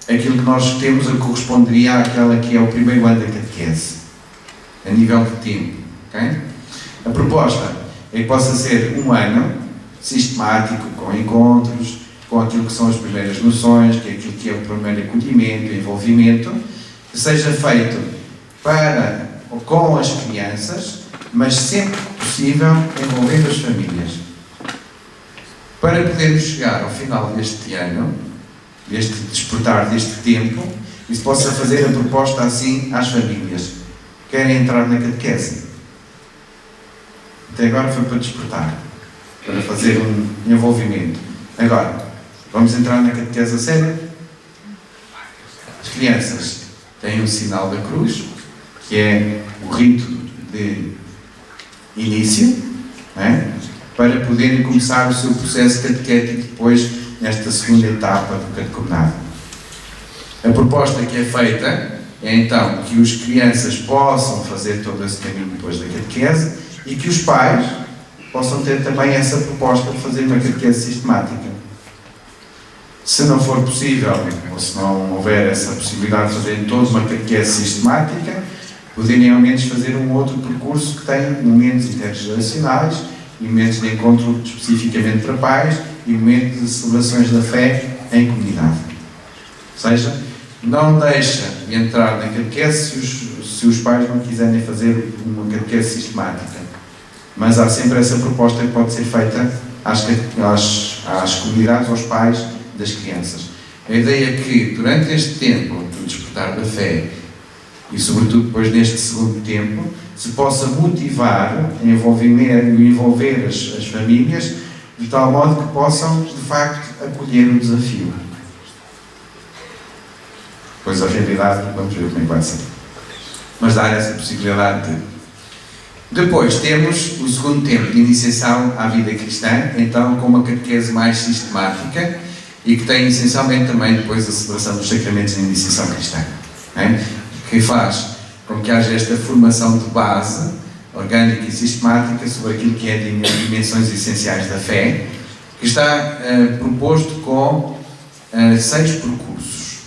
aquilo que nós temos a corresponderia àquela que é o primeiro ano da catequese, a nível de tempo. Okay? A proposta é que possa ser um ano sistemático, com encontros, com aquilo que são as primeiras noções, que é aquilo que é o primeiro acolhimento, envolvimento, que seja feito com as crianças, mas sempre que possível envolvendo as famílias. Para podermos chegar ao final deste ano, deste despertar deste tempo, e se possa fazer a proposta assim às famílias. Querem entrar na catequese? Até agora foi para despertar, para fazer um envolvimento. Agora, vamos entrar na catequese a sério? As crianças tem um sinal da cruz, que é o rito de início, para poderem começar o seu processo catequético depois nesta segunda etapa do catecumenado. A proposta que é feita é então que as crianças possam fazer todo esse caminho depois da catequese e que os pais possam ter também essa proposta de fazer uma catequese sistemática. Se não for possível, ou se não houver essa possibilidade de fazer toda uma catequese sistemática, poderem ao menos fazer um outro percurso que tem momentos intergeracionais e momentos de encontro especificamente para pais e momentos de celebrações da fé em comunidade. Ou seja, não deixa de entrar na catequese se os pais não quiserem fazer uma catequese sistemática. Mas há sempre essa proposta que pode ser feita às comunidades, aos pais das crianças. A ideia é que, durante este tempo do despertar da fé, e sobretudo depois neste segundo tempo, se possa motivar e envolver as famílias de tal modo que possam, de facto, acolher o desafio. Pois a realidade, vamos ver como é que vai ser. Mas dar essa possibilidade de... Depois temos o segundo tempo de iniciação à vida cristã, então com uma catequese mais sistemática e que tem essencialmente também depois a celebração dos sacramentos de iniciação cristã, que faz com que haja esta formação de base orgânica e sistemática sobre aquilo que é dimensões essenciais da fé, que está proposto com 6 percursos,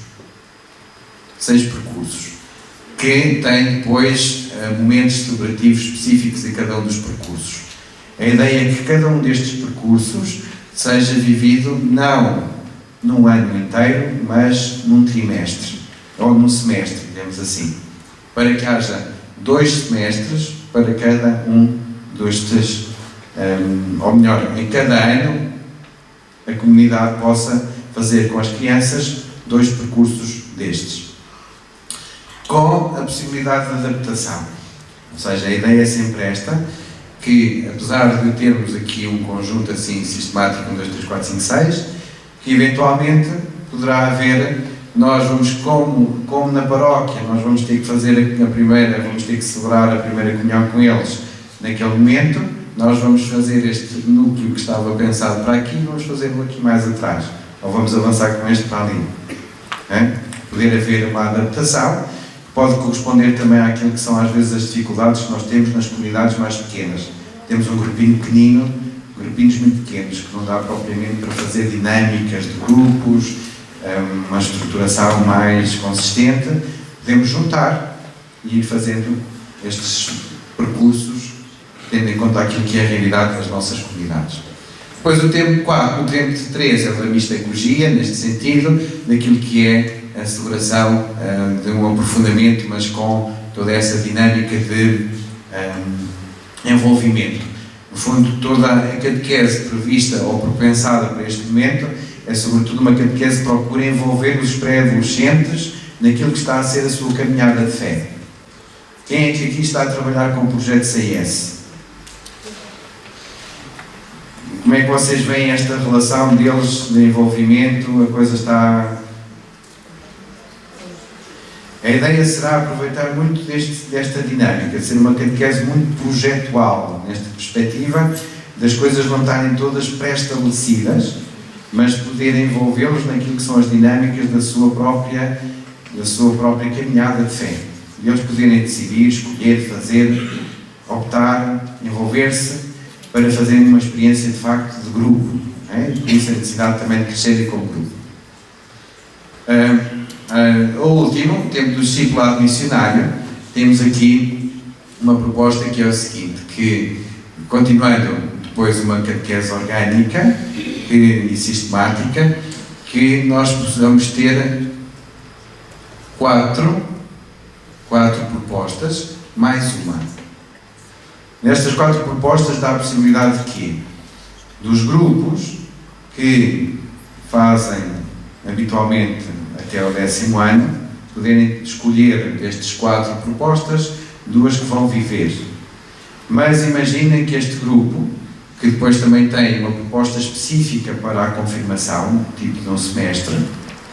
que têm depois momentos celebrativos específicos em cada um dos percursos. A ideia é que cada um destes percursos seja vivido não num ano inteiro, mas num trimestre, ou num semestre, digamos assim, para que haja 2 semestres para cada um destes, ou melhor, em cada ano a comunidade possa fazer com as crianças 2 percursos destes, com a possibilidade de adaptação. Ou seja, a ideia é sempre esta, que apesar de termos aqui um conjunto assim sistemático, 1, 2, 3, 4, 5, 6, que eventualmente poderá haver, nós vamos, como na paróquia, nós vamos ter que fazer vamos ter que celebrar a primeira comunhão com eles naquele momento, nós vamos fazer este núcleo que estava pensado para aqui, vamos fazê-lo aqui mais atrás, ou vamos avançar com este para ali. Poder haver uma adaptação, que pode corresponder também àquilo que são às vezes as dificuldades que nós temos nas comunidades mais pequenas. Temos um grupinho pequenino, grupinhos muito pequenos, que não dá propriamente para fazer dinâmicas de grupos, uma estruturação mais consistente. Podemos juntar e ir fazendo estes percursos, tendo em conta aquilo que é a realidade das nossas comunidades. Depois o tempo 4, o tempo 3 é da mistagogia, neste sentido, daquilo que é a celebração de um aprofundamento, mas com toda essa dinâmica de envolvimento. No fundo, toda a catequese prevista ou propensada para este momento é sobretudo uma catequese que procura envolver os pré-adolescentes naquilo que está a ser a sua caminhada de fé. Quem é que aqui está a trabalhar com o projeto CIS? Como é que vocês veem esta relação deles de envolvimento? A coisa está... A ideia será aproveitar muito desta dinâmica, de ser uma catequese muito projetual, nesta perspectiva das coisas não estarem todas pré-estabelecidas, mas poder envolvê-los naquilo que são as dinâmicas da sua própria caminhada de fé. E eles poderem decidir, escolher, fazer, optar, envolver-se para fazerem uma experiência de facto de grupo. Por isso a necessidade também de crescerem como grupo. O último, o tempo do discipulado missionário, temos aqui uma proposta que é o seguinte, que continuando depois uma catequese orgânica e sistemática, que nós possamos ter 4 propostas, mais uma. Nestas 4 propostas dá a possibilidade de quê? Dos grupos que fazem habitualmente até ao 10º ano, poderem escolher destas 4 propostas, 2 que vão viver. Mas imaginem que este grupo, que depois também tem uma proposta específica para a confirmação, tipo de um semestre,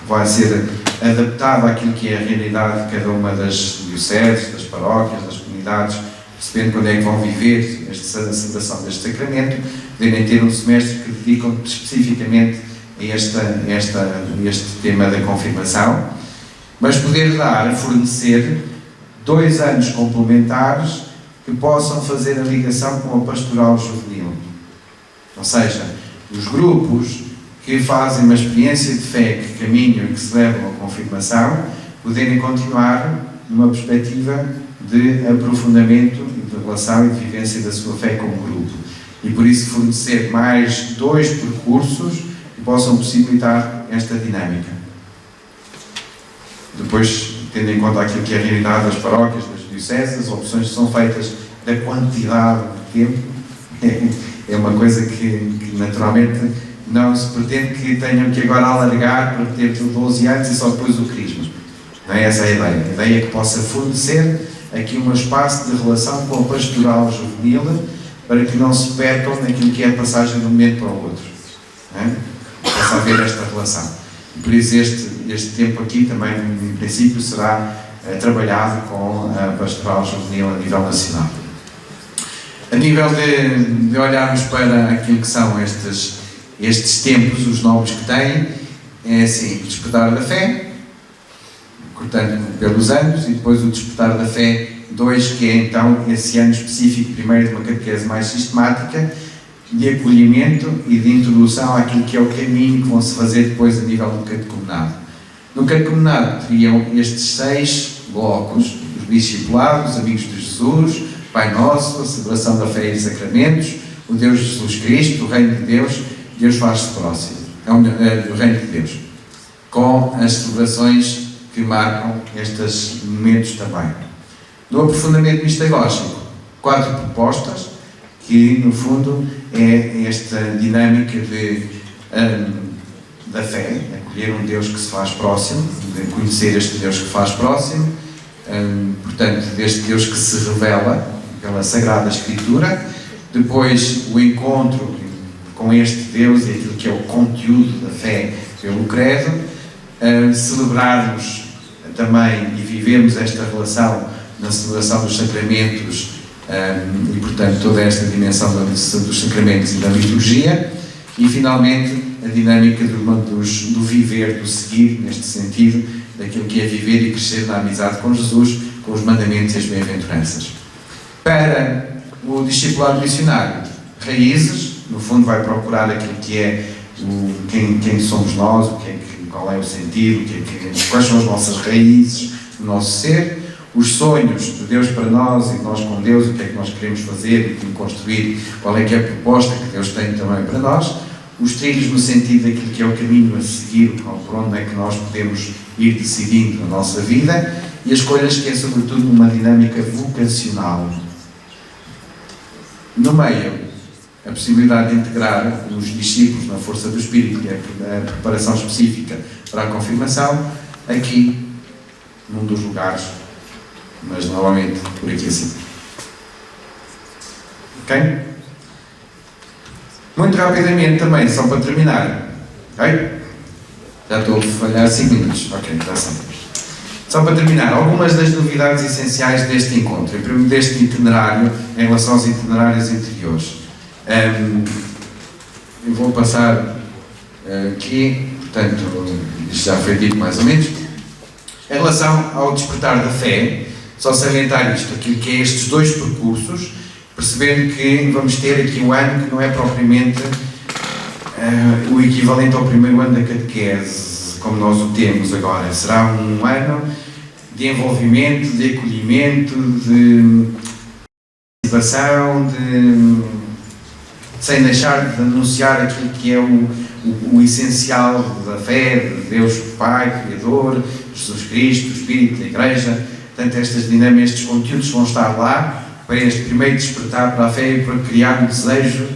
vai ser adaptado àquilo que é a realidade de cada uma das dioceses, das paróquias, das comunidades, percebendo quando é que vão viver a celebração deste sacramento, poderem ter um semestre que dedicam especificamente a este tema da confirmação, mas poder fornecer 2 anos complementares que possam fazer a ligação com a pastoral juvenil. Ou seja, os grupos que fazem uma experiência de fé, que caminham e que celebram a confirmação, poderem continuar numa perspectiva de aprofundamento, de relação e de vivência da sua fé como grupo. E por isso fornecer mais 2 percursos que possam possibilitar esta dinâmica. Depois, tendo em conta aquilo que é a realidade das paróquias, das dioceses, as opções que são feitas da quantidade de tempo, é uma coisa que naturalmente não se pretende que tenham que agora alargar para ter 12 anos e só depois o crisma. Não é essa a ideia. A ideia é que possa fornecer aqui um espaço de relação com a pastoral juvenil para que não se percam naquilo que é a passagem de um momento para o outro. Não é? Possa haver esta relação. E por isso este tempo aqui também, em princípio, será trabalhado com a pastoral juvenil a nível nacional. A nível de olharmos para aquilo que são estes tempos, os nomes que têm, é assim, o despertar da fé, cortando pelos anos, e depois o despertar da fé 2, que é então esse ano específico, primeiro de uma catequese mais sistemática, de acolhimento e de introdução àquilo que é o caminho que vão se fazer depois a nível do catecumenado. No catecumenado teriam estes 6 blocos: os discipulados, amigos de Jesus, Pai Nosso, a celebração da fé e sacramentos, o Deus de Jesus Cristo, o Reino de Deus, Deus faz-se próximo, é o Reino de Deus, com as celebrações que marcam estes momentos também. No aprofundamento mistagógico, 4 propostas, que no fundo é esta dinâmica da fé, acolher um Deus que se faz próximo, de conhecer este Deus que faz próximo, portanto, deste Deus que se revela pela Sagrada Escritura, depois o encontro com este Deus e aquilo que é o conteúdo da fé pelo credo, celebrarmos também e vivermos esta relação na celebração dos sacramentos e, portanto, toda esta dimensão dos sacramentos e da liturgia, e, finalmente, a dinâmica do viver, do seguir, neste sentido, daquilo que é viver e crescer na amizade com Jesus, com os mandamentos e as bem-aventuranças. Para o discipulado missionário, raízes, no fundo vai procurar aquilo que é quem somos nós, qual é o sentido, quais são as nossas raízes, o nosso ser, os sonhos de Deus para nós e de nós com Deus, o que é que nós queremos fazer e construir, qual é que é a proposta que Deus tem também para nós, os trilhos no sentido daquilo que é o caminho a seguir, por onde é que nós podemos ir decidindo a nossa vida, e as escolhas que é sobretudo numa dinâmica vocacional. No meio, a possibilidade de integrar os discípulos na força do Espírito, que é a preparação específica para a confirmação, aqui, num dos lugares, mas novamente por aqui assim. Ok? Muito rapidamente também, só para terminar. Ok? Já estou a falhar 5 minutos. Ok, está certo. Só para terminar, algumas das novidades essenciais deste encontro, deste itinerário, em relação aos itinerários anteriores. Eu vou passar aqui, portanto, isto já foi dito mais ou menos. Em relação ao despertar da fé, só salientar isto, aquilo que é estes 2 percursos, percebendo que vamos ter aqui um ano que não é propriamente o equivalente ao primeiro ano da catequese, como nós o temos agora. Será um ano de envolvimento, de acolhimento, de participação, sem deixar de anunciar aquilo que é o essencial da fé, de Deus Pai, Criador, Jesus Cristo, o Espírito, a Igreja. Portanto, estas dinâmicas, estes conteúdos vão estar lá para este primeiro despertar para a fé e para criar o desejo,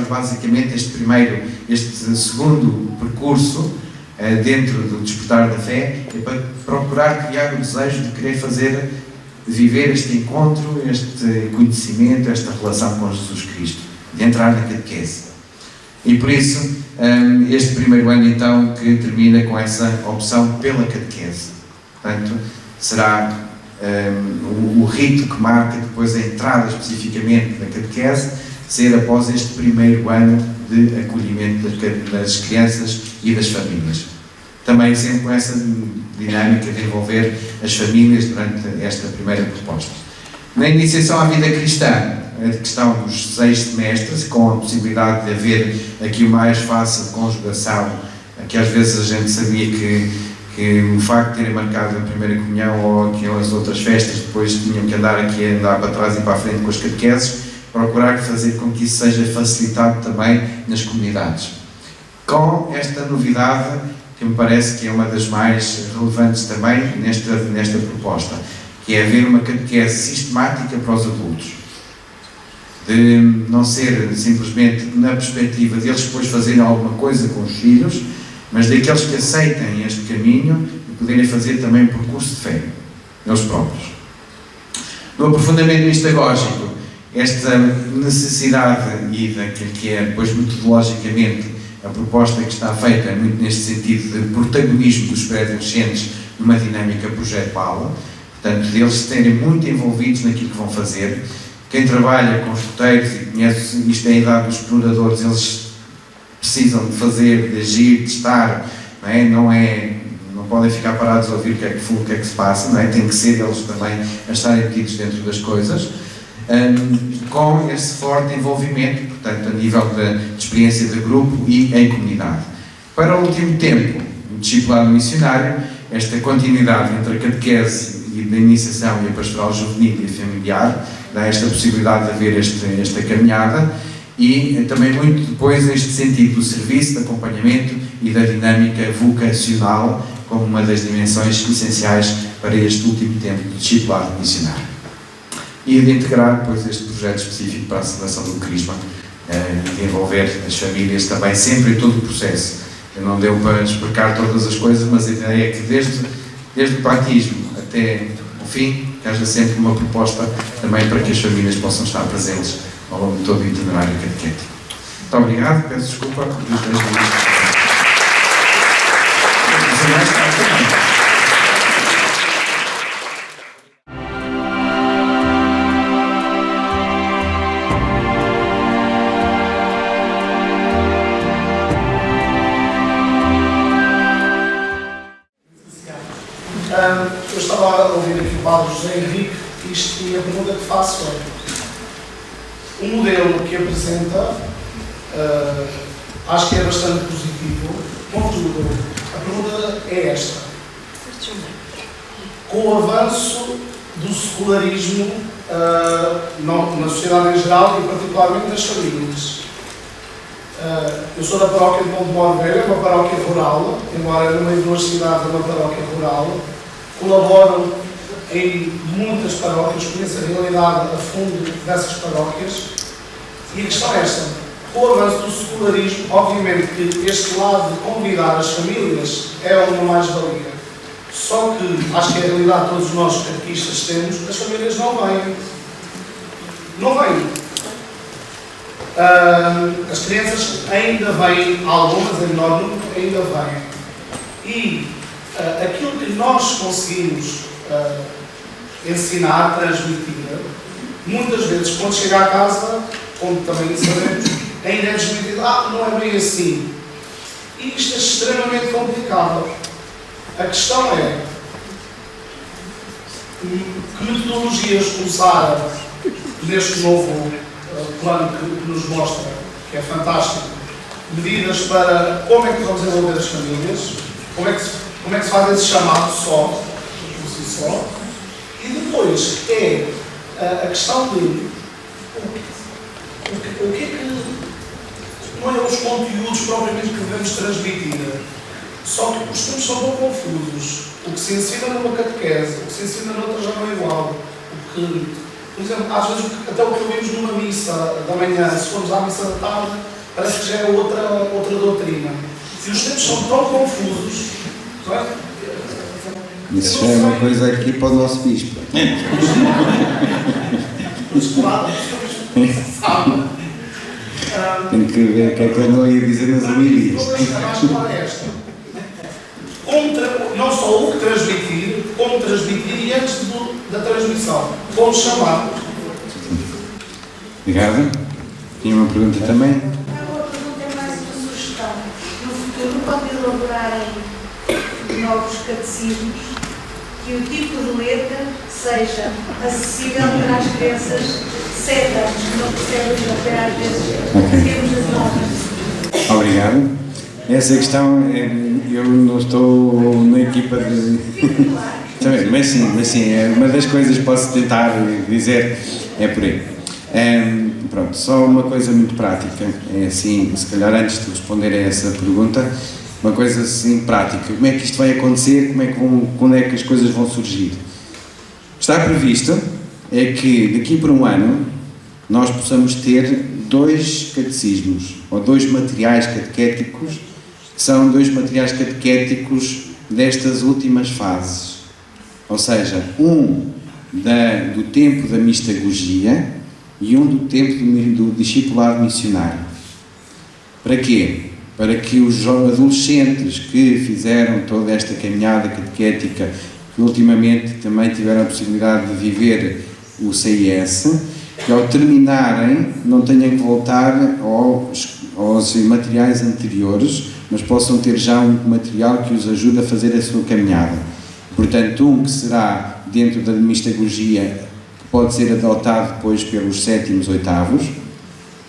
basicamente este segundo percurso dentro do despertar da fé, é para procurar criar o desejo de querer viver este encontro, este conhecimento, esta relação com Jesus Cristo, de entrar na catequese. E por isso, este primeiro ano então que termina com essa opção pela catequese. Portanto, será o rito que marca depois a entrada especificamente na catequese, ser após este primeiro ano de acolhimento das crianças e das famílias. Também sempre com essa dinâmica de envolver as famílias durante esta primeira proposta. Na iniciação à vida cristã, a questão dos 6 semestres, com a possibilidade de haver aqui uma mais fácil conjugação, que às vezes a gente sabia que o facto de terem marcado a primeira comunhão ou aquelas outras festas, depois tinham que andar para trás e para a frente com as catequeses, procurar fazer com que isso seja facilitado também nas comunidades. Com esta novidade, que me parece que é uma das mais relevantes também nesta proposta, que é haver uma catequese sistemática para os adultos. De não ser simplesmente na perspectiva deles depois fazerem alguma coisa com os filhos, mas daqueles que aceitem este caminho e poderem fazer também um percurso de fé, eles próprios. No aprofundamento mistagógico, esta necessidade e daquilo que é depois metodologicamente a proposta que está feita é muito neste sentido de protagonismo dos pré-adolescentes numa dinâmica projeto-aula, portanto, deles serem muito envolvidos naquilo que vão fazer. Quem trabalha com escuteiros e conhece isto é a idade dos exploradores, eles precisam de fazer, de agir, de estar, não podem ficar parados a ouvir o que é que se passa, não é? Tem que ser eles também a estarem metidos dentro das coisas, com esse forte envolvimento, portanto, a nível de experiência de grupo e em comunidade. Para o último tempo, o discipulado missionário, esta continuidade entre a catequese e da iniciação e a pastoral juvenil e familiar, dá esta possibilidade de haver esta caminhada e também muito depois neste sentido do serviço, do acompanhamento e da dinâmica vocacional como uma das dimensões essenciais para este último tempo do discipulado missionário. E de integrar depois este projeto específico para a celebração do Crisma e de envolver as famílias também sempre em todo o processo. Não deu para explicar todas as coisas, mas a ideia é que desde o batismo até o fim, que haja sempre uma proposta também para que as famílias possam estar presentes ao longo de todo o itinerário catequético. Muito obrigado, peço desculpa por os 10 minutos. Eu estava a ouvir aqui o Padre José Henrique e a pergunta que faço é: o modelo que apresenta acho que é bastante positivo. Contudo, a pergunta é esta: com o avanço do secularismo na sociedade em geral e particularmente nas famílias, eu sou da paróquia de Montemor Velho, uma paróquia rural, embora no meio de uma cidade, uma paróquia rural. Colaboro em muitas paróquias, conheço a realidade a fundo dessas paróquias. E a questão é esta: com o avanço do secularismo, obviamente que este lado de convidar as famílias é uma mais-valia. Só que, acho que é a realidade que todos nós catequistas temos, as famílias não vêm. Não vêm. As crianças ainda vêm, algumas em menor número, ainda vêm. E aquilo que nós conseguimos ensinar, transmitir, muitas vezes, quando chega à casa, como também sabemos, ainda é desmentido: não é bem assim. E isto é extremamente complicado. A questão é que metodologias usar neste novo plano que nos mostra, que é fantástico, medidas para como é que vamos envolver as famílias, como é que se faz esse chamado só, por si só, e depois é a questão de o que é que não é os conteúdos propriamente que devemos transmitir, só que os tempos são tão confusos. O que se ensina numa catequese, o que se ensina noutra já não é igual. Por exemplo, às vezes até o que ouvimos numa missa da manhã, se formos à missa da tarde, parece que já é outra doutrina. E os tempos são tão confusos. Não é? Isso já é uma coisa aqui para o nosso bispo. Mas claro, sabe. Tenho que ver o que é que eu não ia dizer nas homilias. A mais clara é esta. Não só o que transmitir, como transmitir e antes da transmissão. Como chamar. Obrigado. Tinha uma pergunta também? Agora, a pergunta é mais uma sugestão. No futuro, quando elaborarem novos catecismos, que o tipo de letra seja acessível para as crianças de 7 anos, que não percebem até às vezes termos as normas. Obrigado. Essa questão, eu não estou na equipa de... Também, mas sim, uma das coisas que posso tentar dizer é por aí. Pronto, só uma coisa muito prática, é assim, se calhar antes de responder a essa pergunta, uma coisa assim prática, como é que isto vai acontecer, quando é que as coisas vão surgir? Está previsto é que daqui por um ano nós possamos ter 2 catecismos, ou 2 materiais catequéticos, que são 2 materiais catequéticos destas últimas fases, ou seja, um do tempo da mistagogia e um do tempo do discipulado missionário. Para quê? Para que os adolescentes que fizeram toda esta caminhada catequética, que ultimamente também tiveram a possibilidade de viver o CIS, que ao terminarem não tenham que voltar aos materiais anteriores, mas possam ter já um material que os ajude a fazer a sua caminhada. Portanto, um que será dentro da mistagogia, pode ser adotado depois pelos 7º, 8º,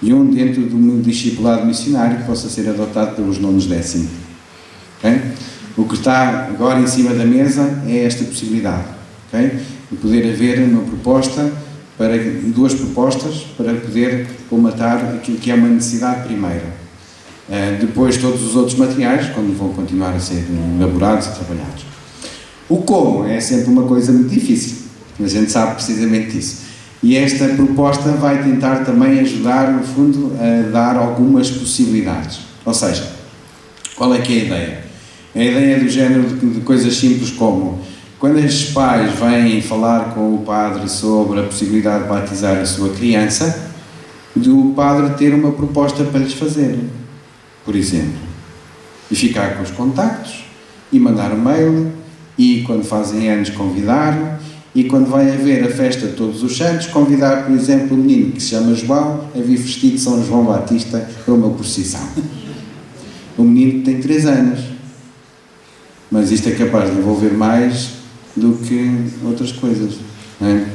e um dentro do discipulado missionário que possa ser adotado pelos 9º, 10º. Okay? O que está agora em cima da mesa é esta possibilidade, okay? De poder haver uma proposta, 2 propostas, para poder colmatar aquilo que é uma necessidade primeira. Depois todos os outros materiais, quando vão continuar a ser elaborados e trabalhados. O como é sempre uma coisa muito difícil. A gente sabe precisamente disso. E esta proposta vai tentar também ajudar, no fundo, a dar algumas possibilidades. Ou seja, qual é que é a ideia? A ideia é do género de coisas simples como, quando os pais vêm falar com o padre sobre a possibilidade de batizar a sua criança, do padre ter uma proposta para lhes fazer, por exemplo. E ficar com os contactos, e mandar um mail, e quando fazem anos convidar, e quando vai haver a festa de todos os santos, convidar, por exemplo, um menino que se chama João a vir vestido de São João Batista para uma procissão. O menino tem 3 anos. Mas isto é capaz de envolver mais do que outras coisas. Não é?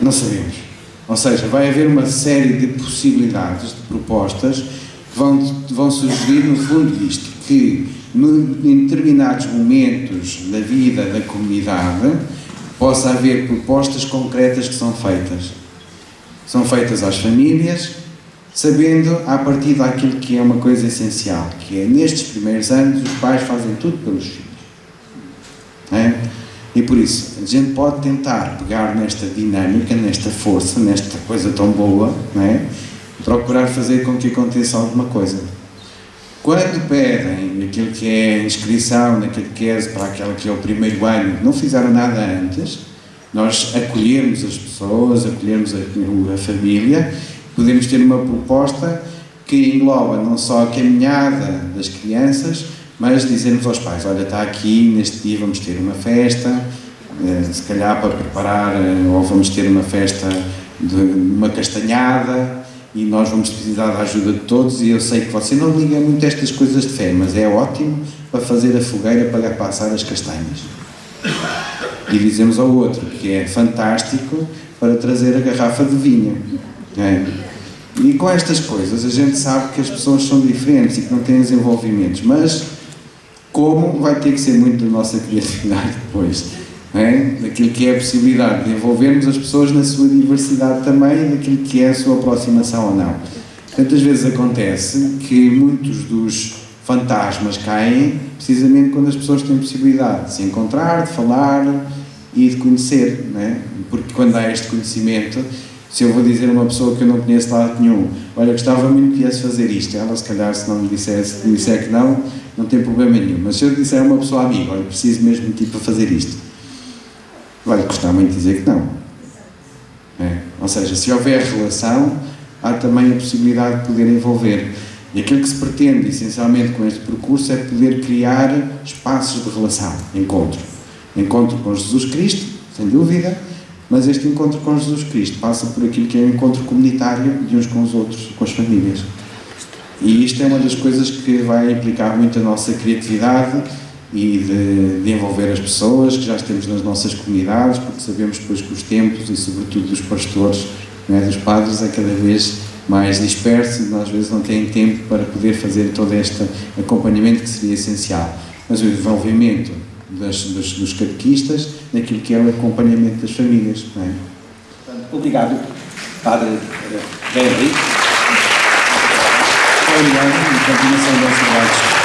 Não sabemos. Ou seja, vai haver uma série de possibilidades, de propostas, que vão surgir no fundo disto, que em determinados momentos da vida da comunidade possa haver propostas concretas que são feitas. São feitas às famílias, sabendo a partir daquilo que é uma coisa essencial, que é, nestes primeiros anos, os pais fazem tudo pelos filhos. É? E por isso, a gente pode tentar pegar nesta dinâmica, nesta força, nesta coisa tão boa, não é? Procurar fazer com que aconteça alguma coisa. Quando pedem aquilo que é a inscrição na catequese para aquele que é o primeiro ano, não fizeram nada antes, nós acolhemos as pessoas, acolhemos a família, podemos ter uma proposta que engloba não só a caminhada das crianças, mas dizermos aos pais, olha, está aqui, neste dia vamos ter uma festa, se calhar para preparar, ou vamos ter uma festa de uma castanhada, e nós vamos precisar da ajuda de todos, e eu sei que você não liga muito a estas coisas de fé, mas é ótimo para fazer a fogueira para passar as castanhas. E dizemos ao outro que é fantástico para trazer a garrafa de vinho. É? E com estas coisas a gente sabe que as pessoas são diferentes e que não têm desenvolvimentos, mas como vai ter que ser muito da nossa criatividade depois. É? Daquilo que é a possibilidade de envolvermos as pessoas na sua diversidade também, daquilo que é a sua aproximação ou não. Tantas vezes acontece que muitos dos fantasmas caem precisamente quando as pessoas têm possibilidade de se encontrar, de falar e de conhecer, não é? Porque quando há este conhecimento, se eu vou dizer a uma pessoa que eu não conheço de lado nenhum, olha, gostava muito que viesse fazer isto, ela se calhar se não me disser que não tem problema nenhum, mas se eu disser a uma pessoa amiga, olha, preciso mesmo de ti para fazer isto, vai custar muito dizer que não. É? Ou seja, se houver relação, há também a possibilidade de poder envolver. E aquilo que se pretende, essencialmente, com este percurso é poder criar espaços de relação, encontro. Encontro com Jesus Cristo, sem dúvida, mas este encontro com Jesus Cristo passa por aquilo que é o encontro comunitário de uns com os outros, com as famílias. E isto é uma das coisas que vai implicar muito a nossa criatividade e de envolver as pessoas que já temos nas nossas comunidades, porque sabemos depois que os tempos, e sobretudo dos pastores, não é, dos padres, é cada vez mais disperso e às vezes não têm tempo para poder fazer todo este acompanhamento que seria essencial. Mas o envolvimento dos catequistas naquilo que é o acompanhamento das famílias. Não é? Obrigado, Padre Henrique. Obrigado e continuação dos trabalhos.